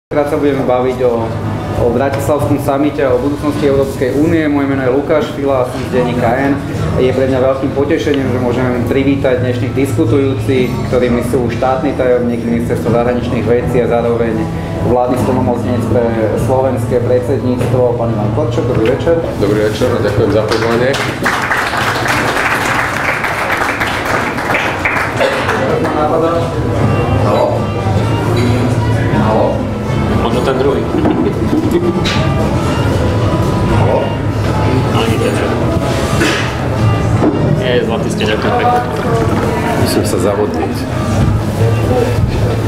Krát sa budeme baviť o Bratislavskom samite a o budúcnosti Európskej únie. Moje meno je Lukáš Fila a som z denníka N. Je pre mňa veľkým potešením, že môžeme privítať dnešných diskutujúcich, ktorými sú štátny tajomník Ministerstva zahraničných vecí a zároveň vládny splnomocnenec pre slovenské predsedníctvo, pán Ivan Korčok. Dobrý večer. Dobrý večer, ďakujem za pozvanie. Haló. Možno ten druhý. Haló? Ani tečer. Zlatý ste, ďakujem pekne. Musím sa zavodniť.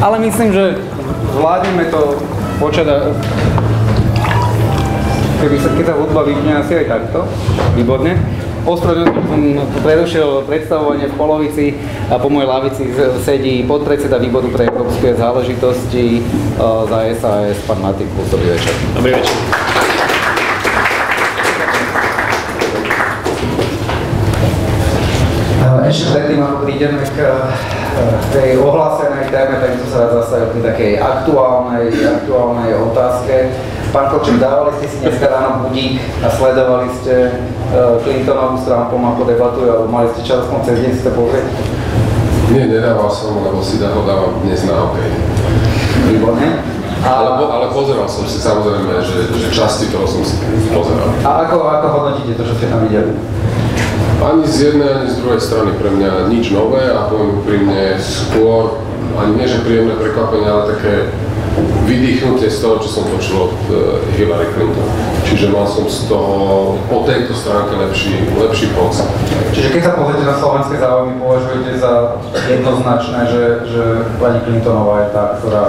Ale myslím, že zvládneme to počať a keď sa hudba vypne asi aj takto. Výborne. Ospravedlňujem, som prerušil predstavovanie v polovici a po mojej lavici sedí podpredseda výboru pre európske záležitosti za SAS, pán Martin Plus. Dobrý večer. Dobrý večer. Ešte predtým, ako prídeme k tej ohlásenej téme, tak som sa rád zastavil pri takej aktuálnej otázke. Pán Korčok, dávali ste si dneska ráno budík a sledovali ste Clintonovú s Trumpom ako debatujú, alebo mali ste čas cez deň si to pozrieť? Nie, nedával som, lebo si ho dávam dnes na hokej. Výborne. Ale pozeral som si samozrejme, že časti toho som si pozeral. A ako hodnotíte to, čo ste tam videli? Ani z jednej, ani z druhej strany pre mňa nič nové a poviem úprimne skôr, ani nie že príjemné prekvapenie, ale také vydýchnutie z toho, čo som počul od Hillary Clinton. Čiže mal som z toho po tejto stránke lepší pocit. Čiže keď sa pozrite na slovenské záujmy, považujete za jednoznačné, že pani Clintonová je tá, ktorá...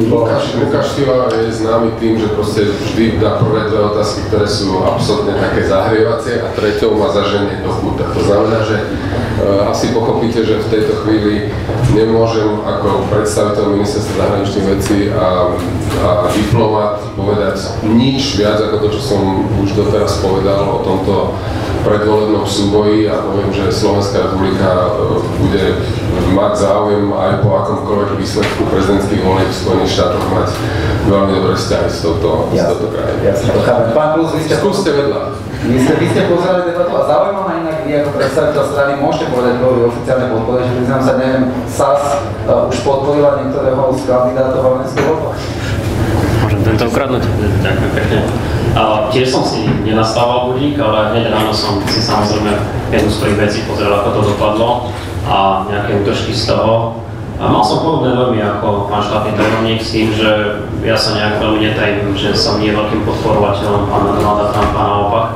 Lukáš Fila je známy tým, že proste vždy dá prvé dve otázky, ktoré sú absolútne také zahrievacie a treťou ma zaženie do kúta. To znamená, že asi pochopíte, že v tejto chvíli nemôžem ako predstaviteľ ministerstva zahraničných vecí a diplomat povedať nič viac ako to, čo som už doteraz povedal o tomto predvolebnom súboji a poviem, že Slovenská republika bude mať záujem aj po akomkoľvek výsledku prezidentských volieb v Spojených štátoch mať veľmi dobré vzťahy s touto krajinou. Ja si to chápem. Pán Plus, vy ste... Skúste vedľa. Vy ste pozerali debatu a zaujíma ma inak vy ako predstaviteľ strany môžete povedať, koho vy oficiálne podporujete, že priznám sa, neviem, SAS už podporila niektorého z kandidátov v amerických voľbách. Môžem tento ukradnúť? Ďakujem pekne. Tiež som si nenastával budík, ale hneď ráno som si samozrejme jednu z prvých vecí pozrel, ako to dopadlo a nejaké útržky z toho. Mal som podobné dojmy ako pán štátny tajomník s tým, že ja sa nejak veľmi netajím, že som nie veľkým podporovateľom pána Donalda Trumpa, naopak.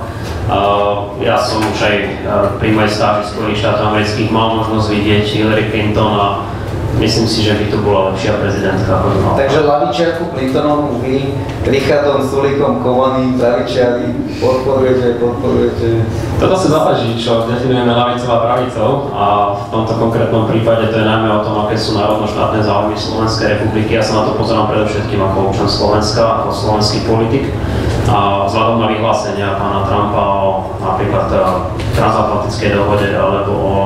Ja som už aj pri mojej stáži Spojených štátov amerických mal možnosť vidieť Hillary Clinton a myslím si, že by to bola lepšia prezidentka. Takže lavičiarku Clintonovú vy, Richardom Sulíkom, Kovaným, pravičiari, podporujete? Toto sa záleží, čo definujeme ľavicou a pravicou a v tomto konkrétnom prípade to je najmä o tom, aké sú národno-štátne záujmy Slovenskej republiky. Ja sa na to pozerám predovšetkým ako občan Slovenska, ako slovenský politik. A vzhľadom na vyhlásenia pána Trumpa o napríklad transatlantickej dohode alebo o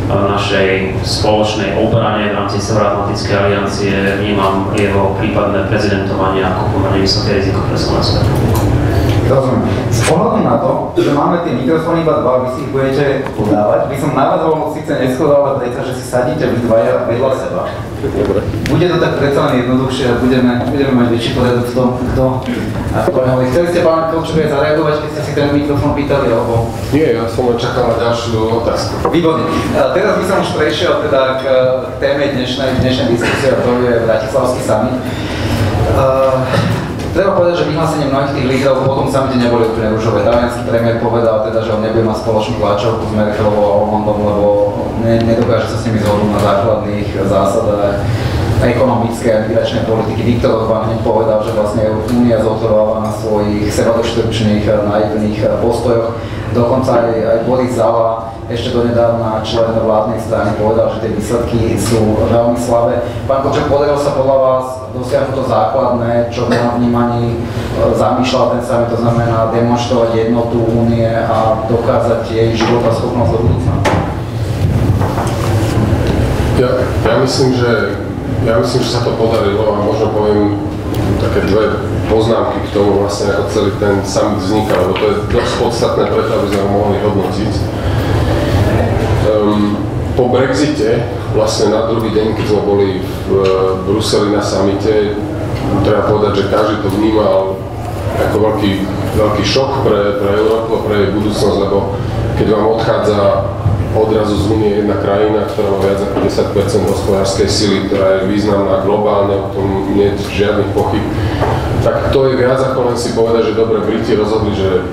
našej spoločnej obrane v rámci Severoatlantickej aliancie vnímam jeho prípadné prezidentovanie ako pomerne vysoké riziko pre Slovensku. Rozumiem. S pohľadom na to, že máme tie mikrofóny iba dva, vy si ich budete podávať, by som na vás bol síce neschodol, ale predsa, že si sadíte vy dvaja vedľa seba. Dobre. Bude to tak predsa len jednoduchšie a budeme mať väčší poriadok v tom, kto hovorí. Chceli ste, pán Korčok, aj zareagovať, keď ste si ten mikrofón pýtali, alebo... Nie, ja som čakal na ďalšiu otázku. Výborne. Teraz by som už prešiel teda k téme dnešnej diskusie, a to je Bratislavský summit. Treba povedať, že vyhlásenie mnohých tých lídrov po tom samite neboli úplne ružové. Taliansky premiér povedal teda, že on nebude mať spoločnú tlačovku s Merkelovou a Hollandom, lebo nedokáže sa s nimi zhodnúť na základných zásadách ekonomické a migračnej politiky. Viktor Orbán hneď povedal, že vlastne Únia zotrváva na svojich sebadoštručných, naivných postojoch. Dokonca aj Boris Zala ešte donedávna člen vládnej strany povedal, že tie výsledky sú veľmi slabé. Pán Korčok, podarilo sa podľa vás dosiahnuť to základné, čo v mojom vnímaní zamýšľal ten summit, to znamená demonštrovať jednotu únie a dokázať jej životaschopnosť do budúcna? Ja myslím, že sa to podarilo a možno poviem také dve poznámky k tomu vlastne, ako celý ten summit vznikal, lebo to je dosť podstatné preto, aby sme ho mohli hodnotiť. Po Brexite, vlastne na druhý deň, keď sme boli v Bruseli na summite, treba povedať, že každý to vnímal ako veľký šok pre Európu a pre jej budúcnosť, lebo keď vám odchádza odrazu z Únie jedna krajina, ktorá má viac ako 10% hospodárskej sily, ktorá je významná globálne, o tom nie je žiadnych pochyb, tak to je viac ako len si povedať, že dobre, Briti rozhodli, že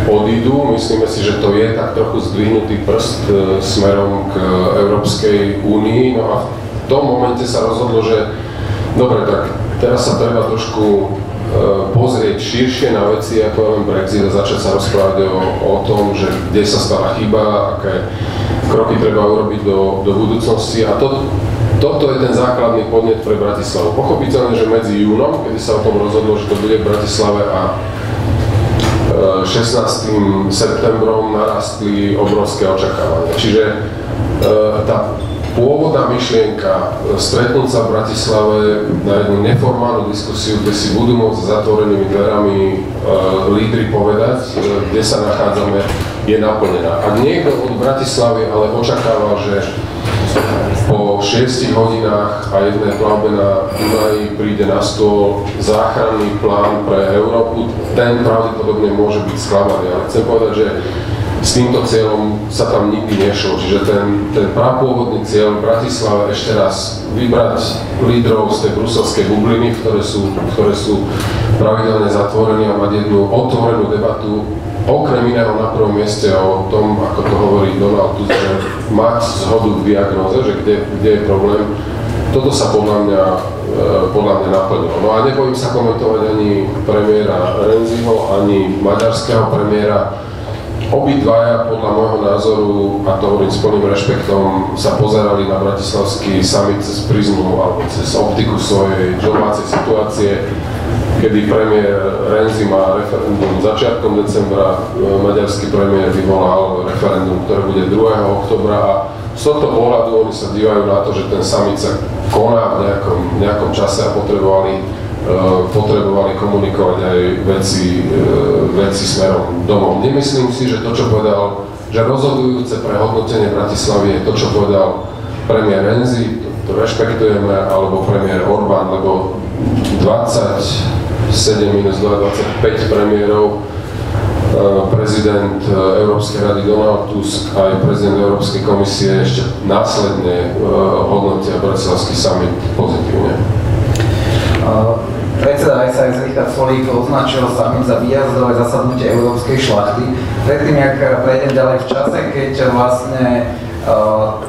odídu. Myslíme si, že to je tak trochu zdvihnutý prst smerom k Európskej únii. No a v tom momente sa rozhodlo, že dobre, tak teraz sa treba trošku pozrieť širšie na veci ako len Brexit a začať sa rozprávať o tom, že kde sa stala chyba, aké kroky treba urobiť do budúcnosti. A toto je ten základný podnet pre Bratislavu. Pochopiteľne, že medzi júnom, kedy sa o tom rozhodlo, že to bude v Bratislave, a 16. septembrom narastli obrovské očakávania. Čiže tá pôvodná myšlienka stretnúť sa v Bratislave na jednu neformálnu diskusiu, kde si budú môcť s zatvorenými dverami lídri povedať, kde sa nachádzame, je naplnená. Ak niekto od Bratislavy ale očakáva, že po 6 hodinách a jednej plavbe na Dunaji príde na stôl záchranný plán pre Európu, ten pravdepodobne môže byť sklamaný. Ale chcem povedať, že s týmto cieľom sa tam nikdy nešlo. Čiže ten prapôvodný cieľ v Bratislave ešte raz vybrať lídrov z tej bruselskej bubliny, ktoré sú pravidelne zatvorení, a mať jednu otvorenú debatu, okrem iného na prvom mieste o tom, ako to hovorí Donald Tusk, že mať zhodu v diagnóze, že kde je problém. Toto sa podľa mňa naplnilo. No a nebojím sa komentovať ani premiéra Renziho, ani maďarského premiéra. Obidvaja podľa môjho názoru, a to hovorím s plným rešpektom, sa pozerali na bratislavský summit cez prizmu alebo cez optiku svojej domácej situácie, kedy premiér Renzi má referendum začiatkom decembra, maďarský premiér vyvolal referendum, ktoré bude 2. októbra, a z tohto pohľadu oni sa dívajú na to, že ten summit sa koná v nejakom čase a potrebovali komunikovať aj veci smerom domov. Nemyslím si, že to, čo povedal, že rozhodujúce pre hodnotenie Bratislavy je to, čo povedal premiér Renzi, to rešpektujeme, alebo premiér Orbán, lebo 27 minus 25 premiérov, prezident Európskej rady Donald Tusk a aj prezident Európskej komisie ešte následne hodnotia bratislavský summit pozitívne. Predseda SAS Richard Sulík označil summit za výjazdové zasadnutie európskej šlachty. Predtým, jak prejdem ďalej v čase, keď vlastne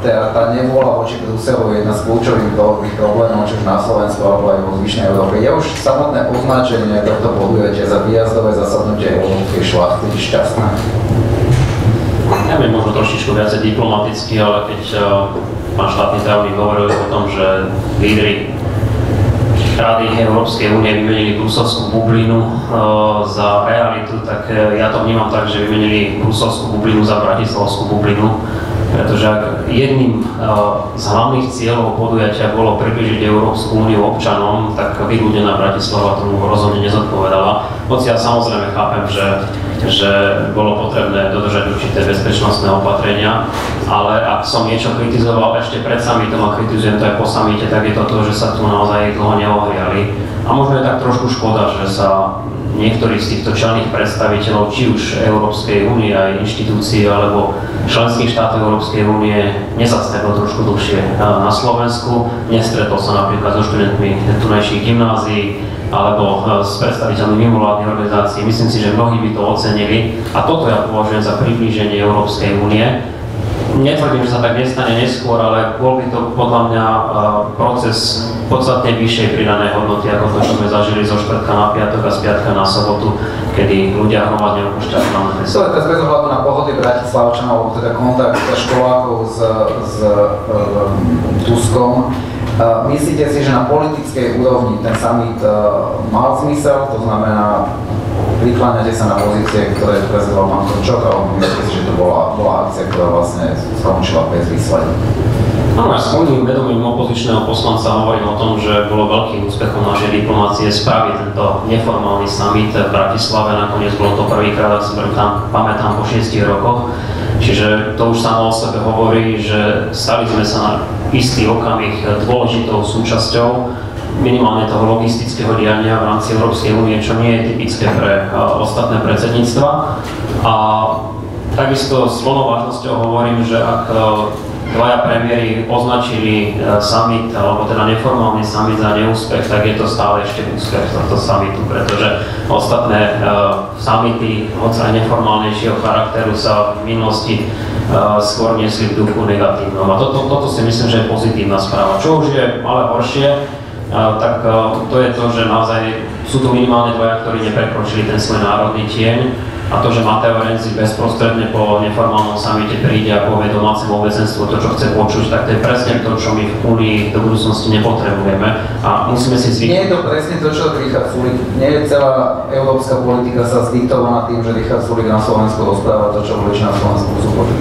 tá nevôľa voči Bruselu je jedna z kľúčových problémov, či už na Slovensku alebo aj vo zvyšnej Európe. Je už samotné označenie tohto podujatia za výjazdové zasadnutie európskej šlachty šťastné? Neviem, možno trošičku viacej diplomaticky, ale keď pán štátny tajomník hovoril o tom, že lídri Rady Európskej únie vymenili bruselskú bublinu za realitu, tak ja to vnímam tak, že vymenili bruselskú bublinu za bratislavskú bublinu, pretože ak jedným z hlavných cieľov podujatia bolo približiť Európsku úniu občanom, tak vyľudnená Bratislava tomu rozhodne nezodpovedala. Hoci ja samozrejme chápem, že bolo potrebné dodržať určité bezpečnostné opatrenia, ale ak som niečo kritizoval ešte pred summitom a kritizujem to aj po summite, tak je to to, že sa tu naozaj dlho neohriali. A možno je tak trošku škoda, že sa niektorí z týchto čelných predstaviteľov, či už Európskej únie, aj inštitúcií, alebo členských štátov Európskej únie nezastavil trošku dlhšie na Slovensku. Nestretol sa napríklad so študentmi tunajších gymnázií, alebo s predstaviteľmi mimovládnych organizácií. Myslím si, že mnohí by to ocenili a toto ja považujem za priblíženie Európskej únie. Netvrdím, že sa tak nestane neskôr, ale bol by to podľa mňa proces podstatne vyššej pridanej hodnoty, ako to, čo sme zažili zo štvrtka na piatok a z piatka na sobotu, kedy ľudia hromadne opúšťali hlavné mesto. To je bez ohľadu na pohody Bratislavčanov, teda kontakt školákov s Tuskom. Myslíte si, že na politickej úrovni ten summit mal zmysel, to znamená, prikláňate sa na pozície, ktoré prezentoval pán Krčok, alebo myslíte si, že to bola akcia, ktorá vlastne skončila bez výsledku? No, ja s plným vedomím opozičného poslanca hovorím o tom, že bolo veľkým úspechom našej diplomácie spraviť tento neformálny summit v Bratislave. Nakoniec bolo to prvýkrát, ak si pamätám, po 6 rokoch. Čiže to už samo o sebe hovorí, že stali sme sa na istý okamih dôležitou súčasťou minimálne toho logistického diania v rámci Európskej únie, čo nie je typické pre ostatné predsedníctva. A takisto s plnou vážnosťou hovorím, že ak dvaja premiéri označili summit, alebo teda neformálny summit za neúspech, tak je to stále ešte úspech tohto summitu, pretože ostatné summity, hoď aj neformálnejšieho charakteru, sa v minulosti skôr niesli v duchu negatívnom. A toto si myslím, že je pozitívna správa. Čo už je ale horšie, tak to je to, že naozaj sú tu minimálne dvaja, ktorí neprekročili ten svoj národný tieň. A to, že Matteo Renzi bezprostredne po neformálnom samite príde a povie domácemu obecenstvu to, čo chce počuť, tak to je presne to, čo my v Únii do budúcnosti nepotrebujeme a musíme si zvyknúť. Nie je to presne to, čo Richard Sulík. Nie je celá európska politika sa zdiktovaná tým, že Richard Sulík na Slovensku rozpráva to, čo voliči na Slovensku sú počuť.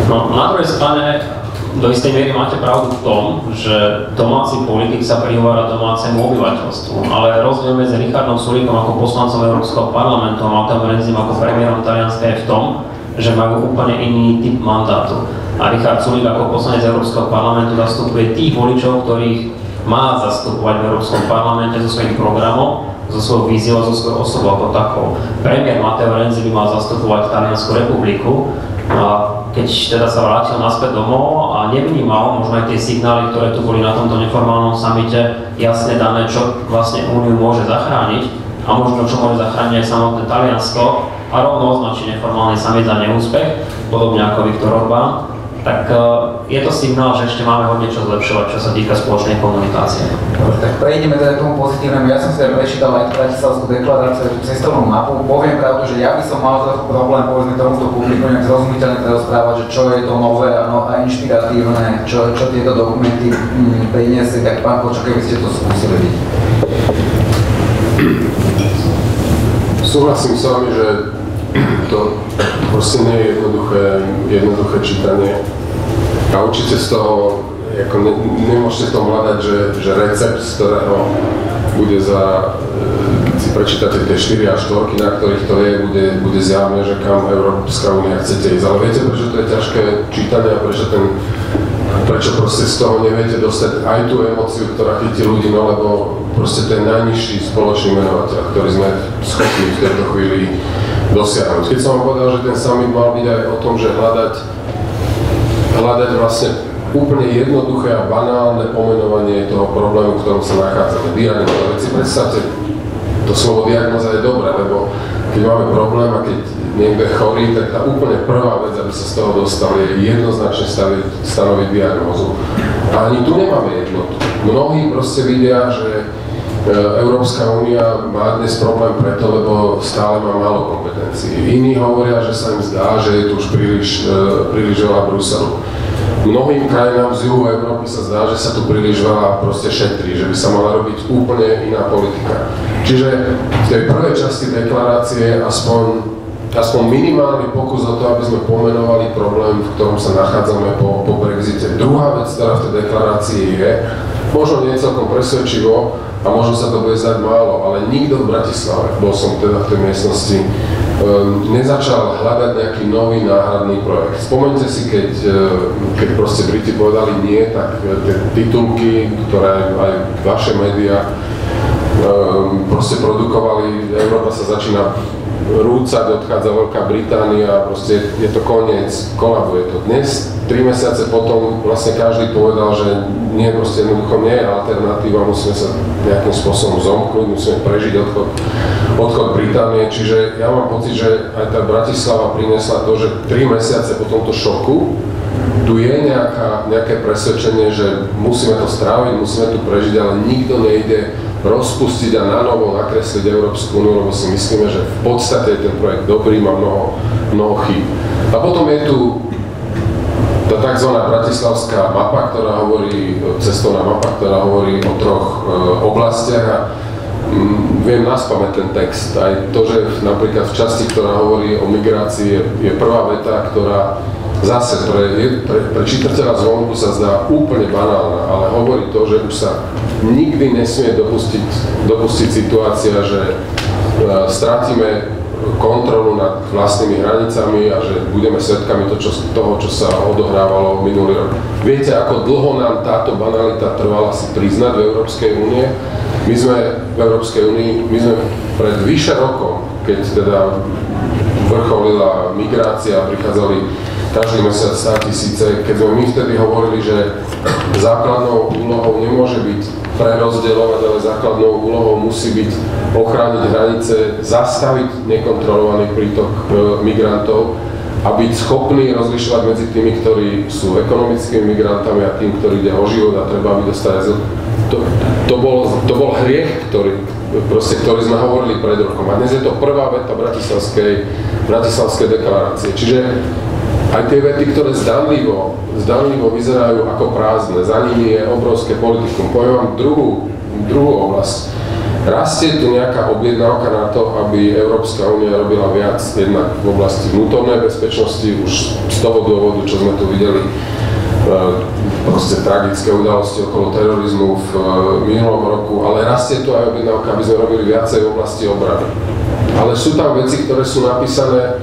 No, na druhej strane do istej miery máte pravdu v tom, že domáci politik sa prihovára domácemu obyvateľstvu, ale rozdiel medzi Richardom Sulíkom ako poslancom Európskeho parlamentu a Matteom Renzim ako premiérom Talianska je v tom, že majú úplne iný typ mandátu. A Richard Sulík ako poslanec Európskeho parlamentu zastupuje tých voličov, ktorých má zastupovať v Európskom parlamente so svojím programom, so svojou víziou, so svojou osobou ako takou. Premiér Matteo Renzi by mal zastupovať Taliansku republiku. A keď teda sa vrátil naspäť domov a nevnímal možno aj tie signály, ktoré tu boli na tomto neformálnom samite jasne dané, čo vlastne Úniu môže zachrániť a možno čo môže zachrániť aj samotné Taliansko a rovno označí neformálny summit za neúspech, podobne ako Viktor Orbán, tak je to signál, že ešte máme hodne čo zlepšovať, čo sa týka spoločnej komunikácie. Tak prejdeme teda k tomu pozitívnemu. Ja som si prečítal aj Bratislavskú deklaráciu, tú cestovnú mapu. Poviem pravdu, že ja by som mal trochu problém povedzme tomuto publiku nejak zrozumiteľne rozprávať, že čo je to nové a inšpiratívne, čo tieto dokumenty priniesli. Tak pán Kočo, keby ste to skúsili byť. Súhlasím s vami, že to proste nie je jednoduché čítanie. A určite z toho, ako nemôžete v tom hľadať, že recept, z ktorého bude si prečítate tie 4 a 4, na ktorých to je, bude zjavné, že kam Európska únia chcete ísť. Ale viete, prečo to je ťažké čítanie a prečo proste z toho neviete dostať aj tú emóciu, ktorá chytí ľudí, no lebo proste to je najnižší spoločný menovateľ, ktorý sme schopní v tejto chvíli dosiahnuť. Keď som vám povedal, že ten summit mal byť aj o tom, že hľadať vlastne úplne jednoduché a banálne pomenovanie toho problému, v ktorom sa nachádzame. Diagnóza. Veď si predstavte, to slovo diagnóza je dobré, lebo keď máme problém a keď niekto je chorý, tak tá úplne prvá vec, aby sa z toho dostali, je jednoznačne stanoviť diagnózu. A ani tu nemáme jednotu. Mnohí proste vidia, že Európska únia má dnes problém preto, lebo stále má málo kompetencií. Iní hovoria, že sa im zdá, že je tu už príliš veľa Bruselu. Mnohým krajinám z juhu Európy sa zdá, že sa tu príliš veľa proste šetrí, že by sa mala robiť úplne iná politika. Čiže v tej prvej časti deklarácie aspoň minimálny pokus o to, aby sme pomenovali problém, v ktorom sa nachádzame po Brexite. Druhá vec, ktorá v tej deklarácii je, možno nie celkom presvedčivo, a možno sa to bude zdať málo, ale nikto v Bratislave, bol som teda v tej miestnosti, nezačal hľadať nejaký nový náhradný projekt. Spomeňte si, keď proste Briti povedali nie, tak tie titulky, ktoré aj vaše médiá proste produkovali, Európa sa začína rúcať, odchádza Veľká Británia, proste je to koniec, kolabuje to. Dnes, 3 mesiace potom, vlastne každý povedal, že nie, proste jednoducho nie je alternatíva, musíme sa nejakým spôsobom zomknúť, musíme prežiť odchod Británie, čiže ja mám pocit, že aj tá Bratislava priniesla to, že 3 mesiace po tomto šoku tu je nejaké presvedčenie, že musíme to stráviť, musíme tu prežiť, ale nikto nejde rozpustiť a nanovo nakresliť Európsku úniu, lebo si myslíme, že v podstate je ten projekt dobrý, má mnoho chýb. A potom je tu tá tzv. Bratislavská mapa, cestovná mapa, ktorá hovorí o 3 oblastiach a viem naspamäť ten text. Aj to, že napríklad v časti, ktorá hovorí o migrácii, je prvá veta, ktorá zase pre čitateľa zvonku sa zdá úplne banálna, ale hovorí to, že už sa nikdy nesmie dopustiť situácia, že strátime kontrolu nad vlastnými hranicami a že budeme svedkami toho, čo sa odohrávalo minulý rok. Viete, ako dlho nám táto banalita trvala si priznať v Európskej únie? My sme v Európskej únii, pred vyše rokom, keď teda vrcholila migrácia, prichádzali každý mesiac 100 000, keď sme my vtedy hovorili, že základnou úlohou nemôže byť prerozdeľovať, ale základnou úlohou musí byť ochrániť hranice, zastaviť nekontrolovaný prítok migrantov a byť schopný rozlišovať medzi tými, ktorí sú ekonomickými migrantami a tým, ktorí ide o život a treba, aby dostali azyl. To bol hriech, ktorý sme hovorili pred rokom. A dnes je to prvá veta Bratislavskej deklarácie. Čiže aj tie vety, ktoré zdanlivo vyzerajú ako prázdne, za nimi je obrovské politikum. Poviem vám druhú oblasť. Rastie tu nejaká objednávka na to, aby Európska únia robila viac jednak v oblasti vnútornej bezpečnosti, už z toho dôvodu, čo sme tu videli, proste tragické udalosti okolo terorizmu v minulom roku, ale rastie tu aj objednávka, aby sme robili viacej v oblasti obrany. Ale sú tam veci, ktoré sú napísané.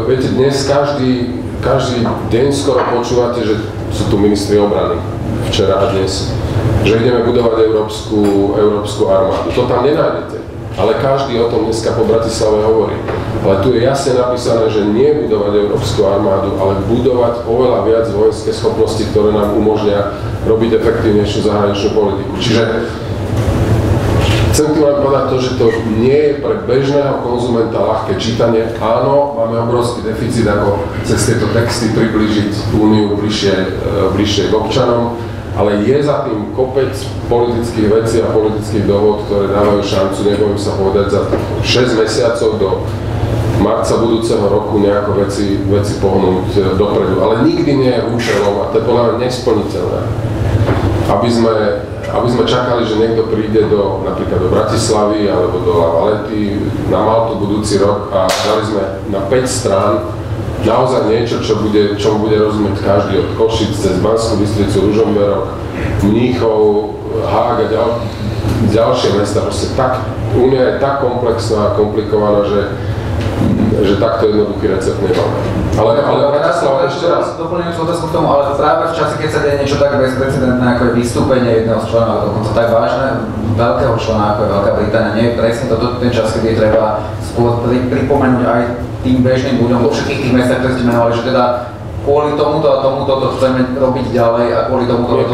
Viete, dnes každý deň skoro počúvate, že sú tu ministri obrany, včera a dnes, že ideme budovať európsku armádu. To tam nenájdete, ale každý o tom dneska po Bratislave hovorí. Ale tu je jasne napísané, že nie budovať európsku armádu, ale budovať oveľa viac vojenské schopnosti, ktoré nám umožnia robiť efektívnejšiu zahraničnú politiku. Čiže chcem tým len povedať to, že to nie je pre bežného konzumenta ľahké čítanie. Áno, máme obrovský deficit, ako cez tieto texty priblížiť Úniu bližšie k občanom, ale je za tým kopec politických vecí a politických dohod, ktoré dávajú šancu, nebojím sa povedať, za 6 mesiacov do marca budúceho roku nejako veci pohnúť dopredu. Ale nikdy nie je účelom, a to je podľa mňa nesplniteľné, aby sme čakali, že niekto príde napríklad do Bratislavy alebo do La Valety na Maltu budúci rok a dali sme na 5 strán naozaj niečo, čo bude rozumieť každý od Košic cez Banskú Bystricu, Ružomberok, Mníchov, Hág a ďalšie mesta. Proste Únia je tak komplexná a komplikovaná, že takto jednoduchý recept nemáme. Ale Bratislava ešte raz. Doplňujem otázku k tomu, ale práve v čase, keď sa deje niečo tak bezprecedentné, ako je vystúpenie jedného z členov, dokonca tak vážne, veľkého člena, ako je Veľká Británia, nie je presne toto ten čas, kedy treba pripomenúť aj tým bežným ľuďom vo všetkých tých mestách, ktoré ste menovali, že teda kvôli tomuto a tomuto to chceme robiť ďalej a kvôli tomuto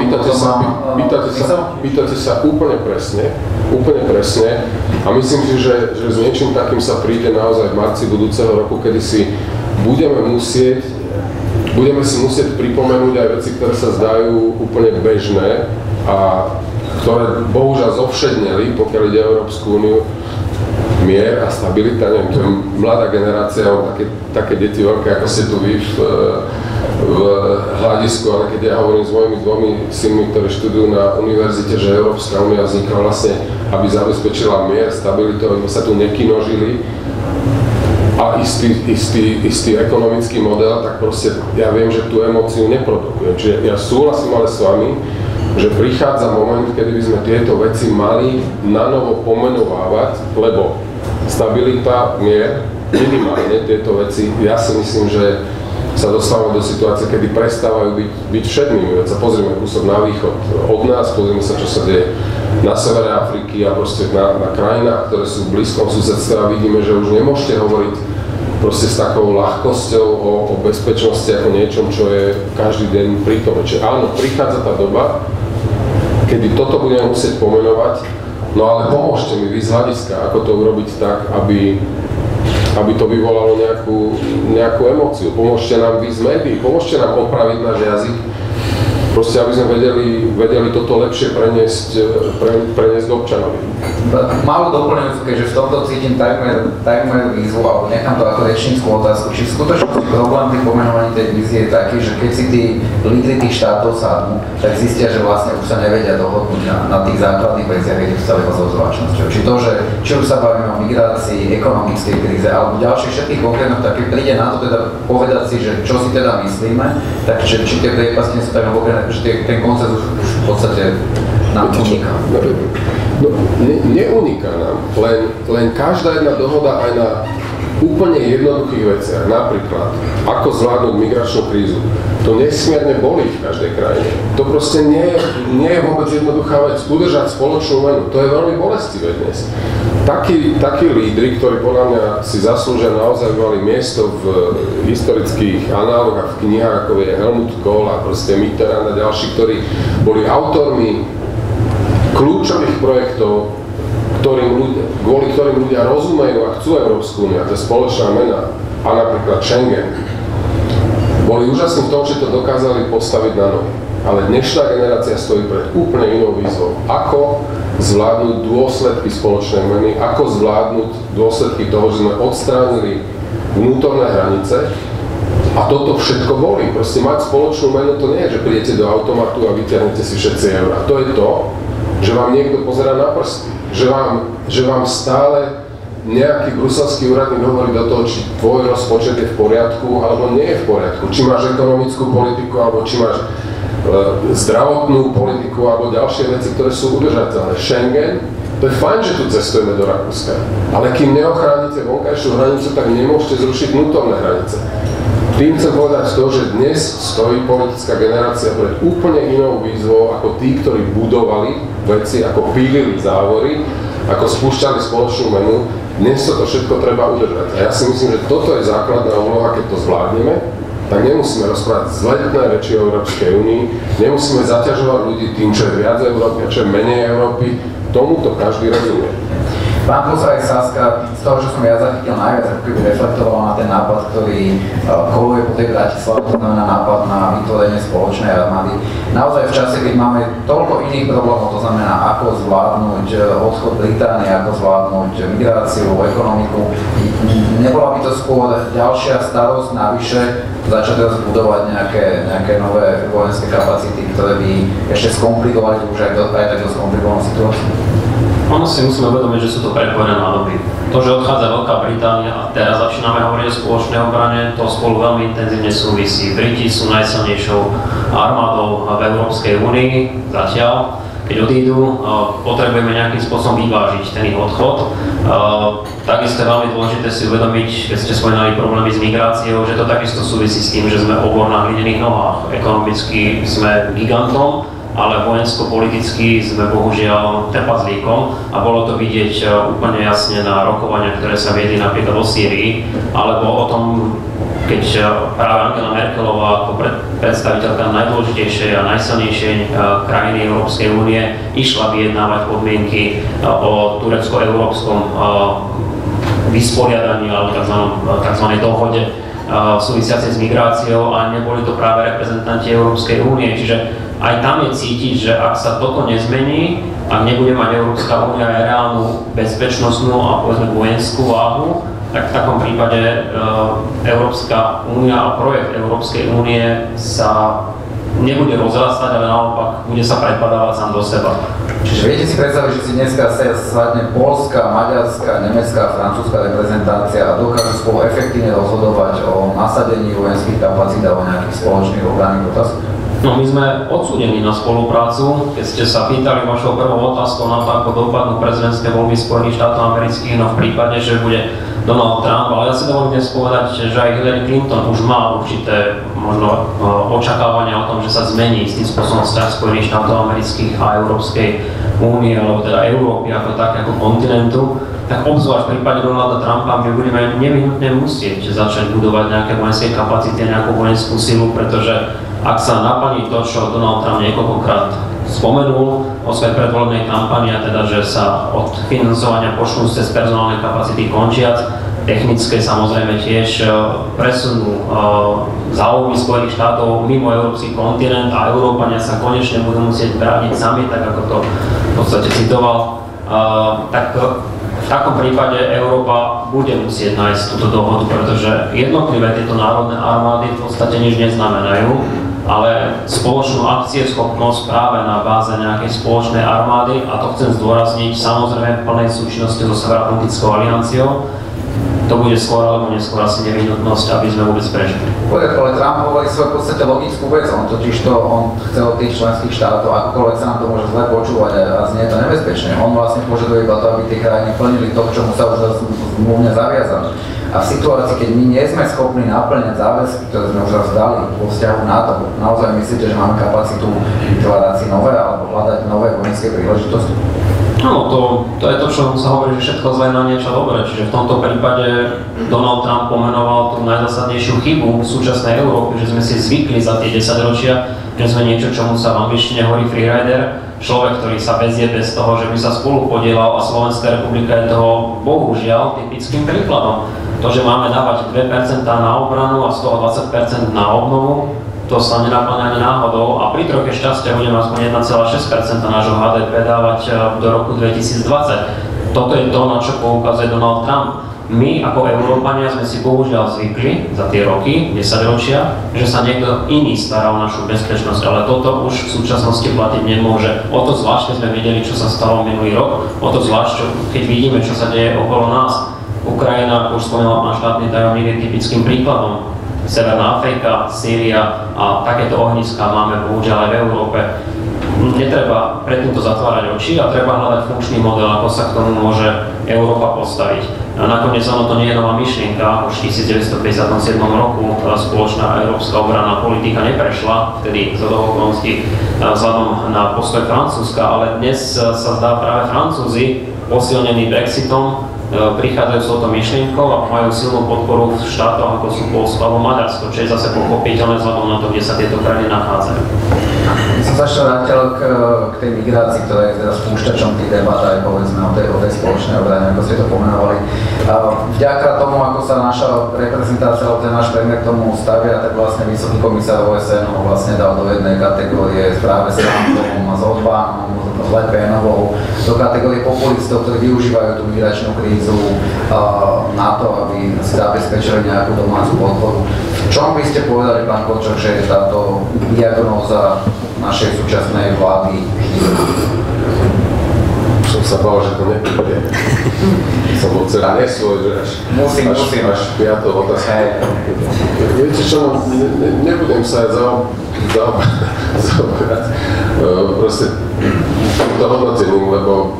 Pýtate sa úplne presne a myslím si, že s niečím takým sa príde naozaj v marci budúceho roku, kedy si budeme si musieť pripomenúť aj veci, ktoré sa zdajú úplne bežné a ktoré bohužiaľ zovšedneli, pokiaľ ide o Európsku úniu, mier a stabilita, neviem, to je mladá generácia, mám také deti veľké, ako ste tu vy v hľadisku, ale keď ja hovorím s mojimi dvomi synmi, ktorí študujú na univerzite, že Európska únia vznikla vlastne, aby zabezpečila mier, stabilitu, aby sa tu nekinožili a istý ekonomický model, tak proste ja viem, že tú emóciu neprodukujem. Čiže ja súhlasím ale s vami, že prichádza moment, kedy by sme tieto veci mali nanovo pomenovávať, lebo stabilita, mier, minimálne tieto veci, ja si myslím, že sa dostávame do situácie, kedy prestávajú byť všednými. Veď sa pozrieme kúsok na východ od nás, pozrieme sa, čo sa deje na severe Afriky a proste na krajinách, ktoré sú v blízkom susedstve a vidíme, že už nemôžete hovoriť proste s takou ľahkosťou o bezpečnosti ako niečom, čo je každý deň prítomné. Čiže áno, prichádza tá doba, kedy toto budeme musieť pomenovať, no ale pomôžte mi vy z hľadiska, ako to urobiť tak, aby to vyvolalo nejakú emóciu. Pomôžte nám vy z médií, pomôžte nám opraviť náš jazyk, Proste, aby sme vedeli toto lepšie preniesť občanovi. Malú doplňujúcu, keďže v tomto cítim takmer výzvu, alebo nechám to ako rečníckú otázku, či v skutočnosti problém pri pomenovaní tej vízie je taký, že keď si tí lídri tých štátov sadnú, tak zistia, že vlastne už sa nevedia dohodnúť na tých základných veciach, kde sa so zvláštnosťou. Či už sa bavíme o migrácii, ekonomickej kríze, alebo ďalších všetkých konkrétnych, tak keď príde na to teda povedať si, že čo si teda myslíme, tak či tie priepasti sú tak konkrétne, že ten konsenzus už v podstate nám uniká. No, neuniká nám, len každá jedna dohoda aj na úplne jednoduchých veciach, napríklad ako zvládnuť migračnú krízu. To nesmierne bolí v každej krajine. To proste nie je vôbec jednoduchá vec. Udržať spoločnú menu, to je veľmi bolestivé dnes. Takí lídri, ktorí podľa mňa si zaslúžia naozaj mali miesto v historických análoch a v knihách, ako je Helmut Kohl a proste Mitterrand a ďalší, ktorí boli autormi kľúčových projektov, kvôli ktorým ľudia rozumejú a chcú Európsku úniu, a to je spoločná mena, a napríklad Schengen, boli úžasní v tom, že to dokázali postaviť na nohy. Ale dnešná generácia stojí pred úplne inou výzvou. Ako zvládnuť dôsledky spoločnej meny, ako zvládnuť dôsledky toho, že sme odstránili vnútorné hranice. A toto všetko bolí. Proste mať spoločnú menu, to nie je, že prídete do automatu a vyťahnete si všetci eurá. To je to, že vám niekto pozerá na prsty. Že vám stále nejaký bruselský úradník hovorí do toho, či tvoj rozpočet je v poriadku, alebo nie je v poriadku. Či máš ekonomickú politiku, alebo či máš zdravotnú politiku, alebo ďalšie veci, ktoré sú udržateľné. Schengen, to je fajn, že tu cestujeme do Rakúska, ale kým neochránite vonkajšiu hranicu, tak nemôžete zrušiť vnútorné hranice. Tým chcem povedať to, že dnes stojí politická generácia pred úplne inou výzvou ako tí, ktorí budovali veci, ako pílili závory, ako spúšťali spoločnú menu. Dnes toto všetko treba udržať. A ja si myslím, že toto je základná úloha, keď to zvládneme, tak nemusíme rozprávať zletné reči o Európskej únii, nemusíme zaťažovať ľudí tým, čo je viac Európy a čo je menej Európy. Tomuto každý rozumie. Pán profesor Saska, z toho, čo som ja zachytil najviac, ako keby reflektoval na ten nápad, ktorý koluje po tej Bratislave, to znamená nápad na vytvorenie spoločnej armády. Naozaj v čase, keď máme toľko iných problémov, to znamená, ako zvládnuť odchod Británie, ako zvládnuť migráciu, ekonomiku, nebola by to skôr ďalšia starosť navyše, začať teraz budovať nejaké nové vojenské kapacity, ktoré by ešte skomplikovali už aj tak dosť komplikovanú situáciu? Ono si musíme uvedomiť, že sú to prepojené nádoby. To, že odchádza Veľká Británia a teraz začíname hovoriť o spoločnej obrane, to spolu veľmi intenzívne súvisí. Briti sú najsilnejšou armádou v Európskej únii zatiaľ. Keď odídu, potrebujeme nejakým spôsobom vyvážiť ten ich odchod. Takisto je veľmi dôležité si uvedomiť, keď ste spomínali problémy s migráciou, že to takisto súvisí s tým, že sme obor na hlinených nohách. Ekonomicky sme gigantom, ale vojensko-politicky sme bohužiaľ trpazlíkom a bolo to vidieť úplne jasne na rokovaniach, ktoré sa viedli napríklad o Sýrii, alebo o tom, keď práve Angela Merkelová ako predstaviteľka najdôležitejšej a najsilnejšej krajiny Európskej únie išla vyjednávať podmienky o turecko-európskom vysporiadaní alebo tzv. Dohode súvisiacej s migráciou a neboli to práve reprezentanti Európskej únie. Čiže aj tam je cítiť, že ak sa toto nezmení, ak nebude mať Európska únia aj reálnu bezpečnostnú a povedzme vojenskú váhu, tak v takom prípade Európska únia a projekt Európskej únie sa nebude rozrastať, ale naopak bude sa prepadávať sám do seba. Čiže viete si predstaviť, že si dneska sadne poľská, maďarská, nemecká, francúzska reprezentácia a dokážu spolu efektívne rozhodovať o nasadení vojenských kapacít a o nejakých spoločných obranných otázkach? No my sme odsúdení na spoluprácu. Keď ste sa pýtali vašou prvou otázkou na to, ako dopadnú prezidentské voľby Spojených štátov amerických, no v prípade, že bude Donald Trump, ale ja si dovolím dnes povedať, že aj Hillary Clinton už má určité možno očakávania o tom, že sa zmení s tým spôsobom vzťah Spojených štátov amerických a Európskej únie, alebo teda Európy ako tak, ako kontinentu. Tak obzvlášť v prípade Donalda Trumpa my budeme nevyhnutne musieť začať budovať nejaké vojenské kapacity, nejakú vojenskú silu, pretože ak sa naplní to, čo Donald Trump niekoľkokrát spomenul o svojej predvolebnej kampani, a teda, že sa od financovania počnú cez personálne kapacity končiac, technické samozrejme tiež presunú záujmy Spojených štátov mimo európsky kontinent a Európania sa konečne budú musieť brániť sami, tak ako to v podstate citoval, tak v takom prípade Európa bude musieť nájsť túto dohodu, pretože jednotlivé tieto národné armády v podstate nič neznamenajú, ale spoločnú akcieschopnosť práve na báze nejakej spoločnej armády, a to chcem zdôrazniť, samozrejme v plnej súčinnosti so Severoatlantickou alianciou, to bude skôr alebo neskôr asi nevyhnutnosť, aby sme vôbec prežili. Ale Trump hovorí svoju v podstate logickú vec, on chce od tých členských štátov, akokoľvek sa nám to môže zle počúvať a znie to nebezpečne. On vlastne požaduje iba to, aby tie krajiny plnili to, čomu sa už zmluvne zaviazali. A v situácii, keď my nie sme schopní naplňať záväzky, ktoré sme už raz dali vo vzťahu NATO, naozaj myslíte, že máme kapacitu vytvárať si nové alebo hľadať nové vojenské príležitosti? No, to je to, čo sa hovorí, že všetko zlé na niečo dobré. Čiže v tomto prípade Donald Trump pomenoval tú najzásadnejšiu chybu v súčasnej Európe, že sme si zvykli za tie 10 ročia, že sme niečo, čomu sa v angličtine hovorí freerider, človek, ktorý sa vezie bez toho, že by sa spolu podielal, a Slovenská republika je toho bohužiaľ typickým príkladom. To, že máme dávať 2% na obranu a z toho 20% na obnovu, to sa nenaplňa ani náhodou, a pri troche šťastia budeme aspoň 1,6% nášho HDP dávať do roku 2020. Toto je to, na čo poukazuje Donald Trump. My ako Európania sme si bohužiaľ zvykli za tie roky, 10 ročia, že sa niekto iný stará o našu bezpečnosť, ale toto už v súčasnosti platiť nemôže. O to zvlášť, keď sme videli, čo sa stalo minulý rok, o to zvlášť, keď vidíme, čo sa deje okolo nás. Ukrajina, ako už spomínal pán štátny tajomník, je typickým príkladom. Severná Afrika, Sýria a takéto ohniská máme bohužiaľ aj v Európe. Netreba pred týmto zatvárať oči a treba hľadať funkčný model, ako sa k tomu môže Európa postaviť. A nakoniec ono to nie je nová myšlienka, už v 1957 roku spoločná európska obranná politika neprešla, vtedy z okolností vzhľadom na postoj Francúzska, ale dnes sa zdá práve Francúzi, posilnení Brexitom, prichádzajú s touto myšlienkou a majú silnú podporu v štátoch, ako sú Poľsko alebo Maďarsko, čo je zase pochopiteľné vzhľadom na to, kde sa tieto krajiny nachádzajú. Som sa ešte vrátil k tej migrácii, ktorá je teda spúšťačom tých debát aj povedzme o tej spoločnej obrane, ako ste to pomenovali. Vďaka tomu, ako sa naša reprezentácia, alebo ten náš premiér k tomu stavia, tak vlastne vysoký komisár OSN ho vlastne dal do jednej kategórie práve s Trumpom a s Orbánom, s Le Penovou, do kategórie populistov, ktorí využívajú tú migračnú krízu na to, aby si zabezpečili nejakú domácu podporu. V čom by ste povedali, pán Korčok, že je táto diagnóza našej súčasnej vlády chýba? Som sa bál, že to nepríde. Som bol celý nesvoj, že až piatou otázku. Viete čo, nebudem sa aj zaoberať proste to hodnotením, lebo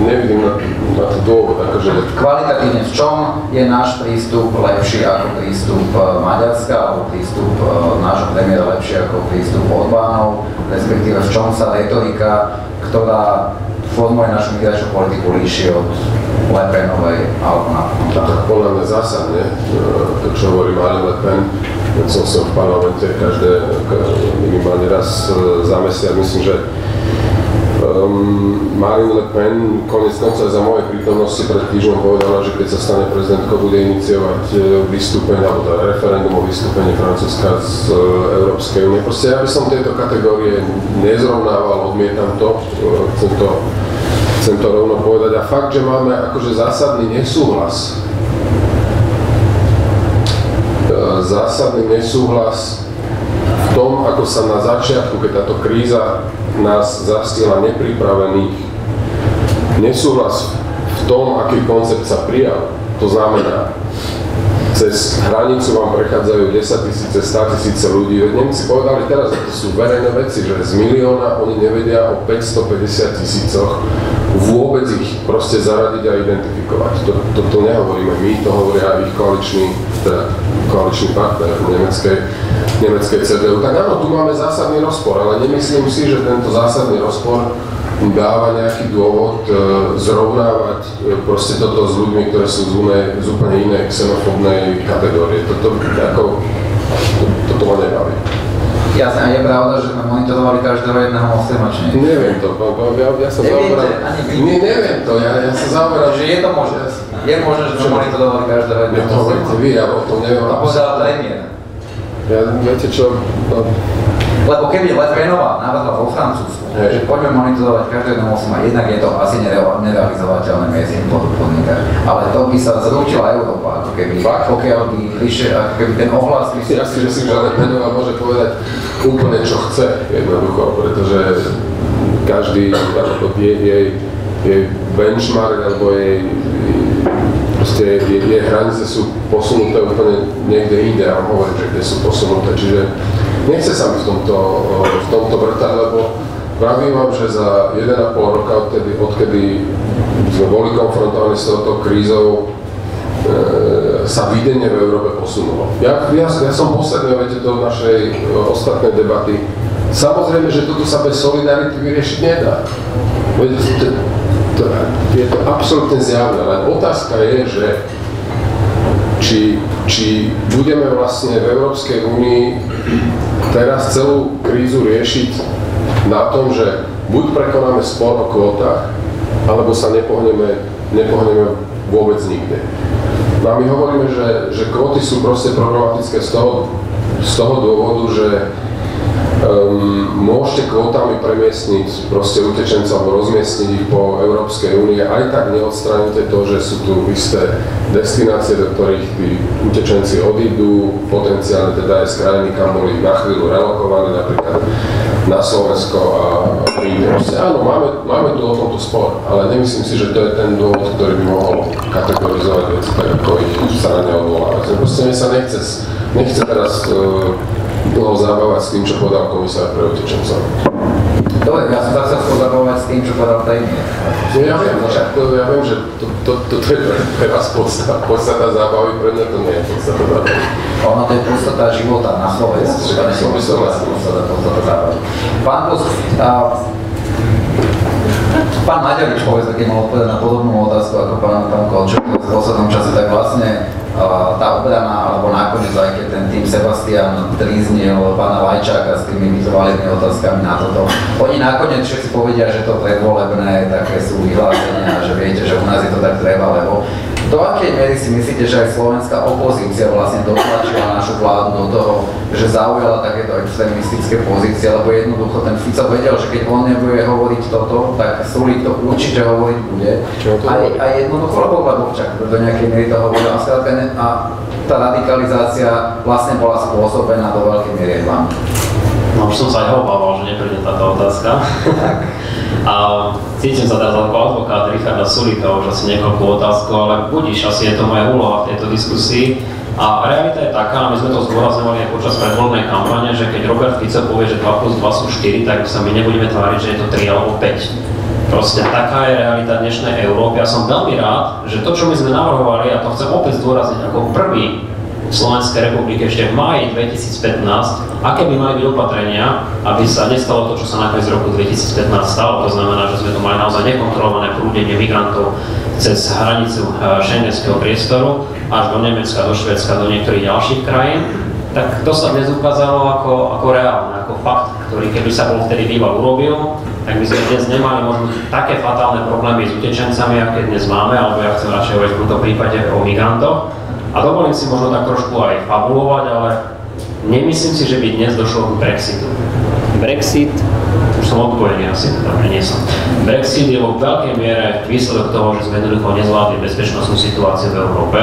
nevidím na to dôvod. Akože... Kvalitatívne, v čom je náš prístup lepší ako prístup Maďarska, alebo prístup nášho premiéra lepší ako prístup Orbánov, respektíve v čom sa retorika, ktorá formuje našu migračnú politiku, líši od Le Penovej alebo napríklad. Tak podľa mňa zásadne, to čo hovorí Marine Le Pen, keď som sa v parlamente minimálne raz za mesiac, myslím, že Marine Le Pen konec konca za mojej prítomnosti pred týždňom povedala, že keď sa stane prezidentkou, bude iniciovať vystúpenie, alebo teda referendum o vystúpení Francúzska z Európskej únie. Proste ja by som tejto kategórie nezrovnával, odmietam to, chcem to rovno povedať. A fakt, že máme akože zásadný nesúhlas v tom, ako sa na začiatku, keď táto kríza nás zastihla nepripravených, nesúhlas v tom, aký koncept sa prijal. To znamená, cez hranicu vám prechádzajú 10 000, 100 000 ľudí. Veď Nemci povedali teraz, že to sú verejné veci, že z milióna oni nevedia o 550 000 vôbec ich proste zaradiť a identifikovať. To nehovoríme my, to hovoria aj ich koaličný partner v nemeckej CDU. Tak áno, tu máme zásadný rozpor, ale nemyslím si, že tento zásadný rozpor dáva nejaký dôvod zrovnávať proste toto s ľuďmi, ktoré sú z úplne inej xenofóbnej kategórie. Toto ma nebaví. Jasné, a je pravda, že sme monitorovali každého jedného moslimačne. Neviem to, ja sa zaoberám. Neviem to, ja sa zaoberám. Že je to možné. Je možné, že sme monitorovali každého jedného moslimačne. To hovoríte vy, ja o tom neviem. To povedal premiér. Ja, viete čo? Lebo keby Lepenová navrhla vo Francúzsku, že poďme monitorovať každého jedného moslima, jednak je to asi nerealizovateľné medzi podnikách. Ale to by sa zručila Európa, ako keby, pokiaľ by ten ohlas... Ja si, že si Lepenová môže povedať úplne čo chce, jednoducho, pretože každý, jej benchmark alebo jej hranice sú posunuté úplne niekde inde, a hovorím, že kde sú posunuté, čiže nechce sa mi v tomto vrtať, lebo pravím vám, že za 1,5 roka, odkedy sme boli konfrontovaní s touto krízou, sa videnie v Európe posunulo. Ja som posledný, viete, do našej ostatnej debaty. Samozrejme, že toto sa bez solidarity vyriešiť nedá. Je to absolútne zjavné, len otázka je, že či budeme vlastne v Európskej únii teraz celú krízu riešiť na tom, že buď prekonáme spor o kvótach, alebo sa nepohneme vôbec nikde. No a my hovoríme, že kvóty sú proste problematické z toho dôvodu, že môžete kvótami premiestniť proste utečencov alebo rozmiestniť ich po Európskej únie, aj tak neodstránite to, že sú tu isté destinácie, do ktorých tí utečenci odídu, potenciálne teda aj z krajiny, kam boli na chvíľu relokovaní, napríklad na Slovensko a príde. Áno, máme tu o tomto spor, ale nemyslím si, že to je ten dôvod, ktorý by mohol kategorizovať veci, tak ako ich sa na ne odvolávať. Proste mne sa nechce teraz dlho zabávať s tým, čo povedal komisár pre utečencov. Dobre, ja som sa chcel zabávať s tým, čo povedal premiér. Ja viem, že toto je pre vás podstata zábavy, pre mňa to nie je podstata zábavy. Ono to je podstata života na Slovensku. Podstata zábavy. Pán Maďarič, povedzme, keď mal odpovedať na podobnú otázku ako pán Kolčok v poslednom čase, tak vlastne tá obrana, alebo nakoniec aj keď ten tým Sebastian tríznil pána Lajčáka s tými vytrvalými otázkami na toto. Oni nakoniec všetci povedia, že to predvolebné také sú vyhlásenia, že viete, že u nás je to tak treba, lebo do akej miery si myslíte, že aj slovenská opozícia vlastne dotlačila našu vládu do toho, že zaujala takéto extrémistické pozície, lebo jednoducho ten Fico vedel, že keď on nebude hovoriť toto, tak Sulík to určite hovoriť bude. A jednoducho, lebo Gladovčak do nejakej miery to hovoril, a tá radikalizácia vlastne bola spôsobená do veľkej miery vám. No už som sa aj obával, že nepríde táto otázka. A cítim sa teraz ako advokát Richarda Sulíka už asi niekoľko otázku, ale budíš, asi je to moja úloha v tejto diskusii. A realita je taká, my sme to zdôrazňovali aj počas predvoľbnej kampane, že keď Robert Fico povie, že 2 + 2 sú 4, tak sa my nebudeme tváriť, že je to 3 alebo 5. Proste taká je realita dnešnej Európy. Ja som veľmi rád, že to, čo my sme navrhovali, a to chcem opäť zdôrazniť ako prvý v Slovenskej republike ešte v máji 2015, aké by mali byť opatrenia, aby sa nestalo to, čo sa nakoniec v roku 2015 stalo. To znamená, že sme tu mali naozaj nekontrolované prúdenie migrantov cez hranicu schengenského priestoru až do Nemecka, do Švédska, do niektorých ďalších krajín. Tak to sa dnes ukázalo ako reálne, ako fakt, ktorý keby sa bol vtedy býval urobil, tak by sme dnes nemali možno také fatálne problémy s utečencami, aké dnes máme, alebo ja chcem radšej hovoriť v tomto prípade o migrantoch. A dovolím si možno tak trošku aj fabulovať, ale nemyslím si, že by dnes došlo k Brexitu. Brexit, už som odpovedný asi, takže nie som. Brexit je vo veľkej miere výsledok toho, že sme jednoducho nezvládli bezpečnostnú situáciu v Európe.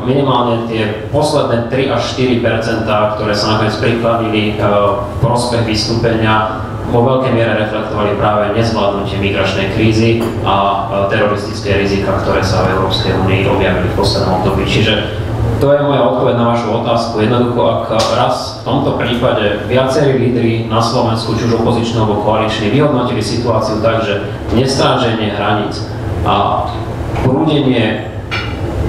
Minimálne tie posledné 3 až 4%, ktoré sa nakoniec prikladili v prospech vystúpenia, vo veľkej miere reflektovali práve nezvládnutie migračnej krízy a teroristické rizika, ktoré sa v Európskej únii objavili v poslednom období. Čiže to je moja odpoveď na vašu otázku. Jednoducho, ak raz v tomto prípade viacerí lídri na Slovensku, či už opoziční alebo koaliční, vyhodnotili situáciu tak, že nestráženie hraníc a prúdenie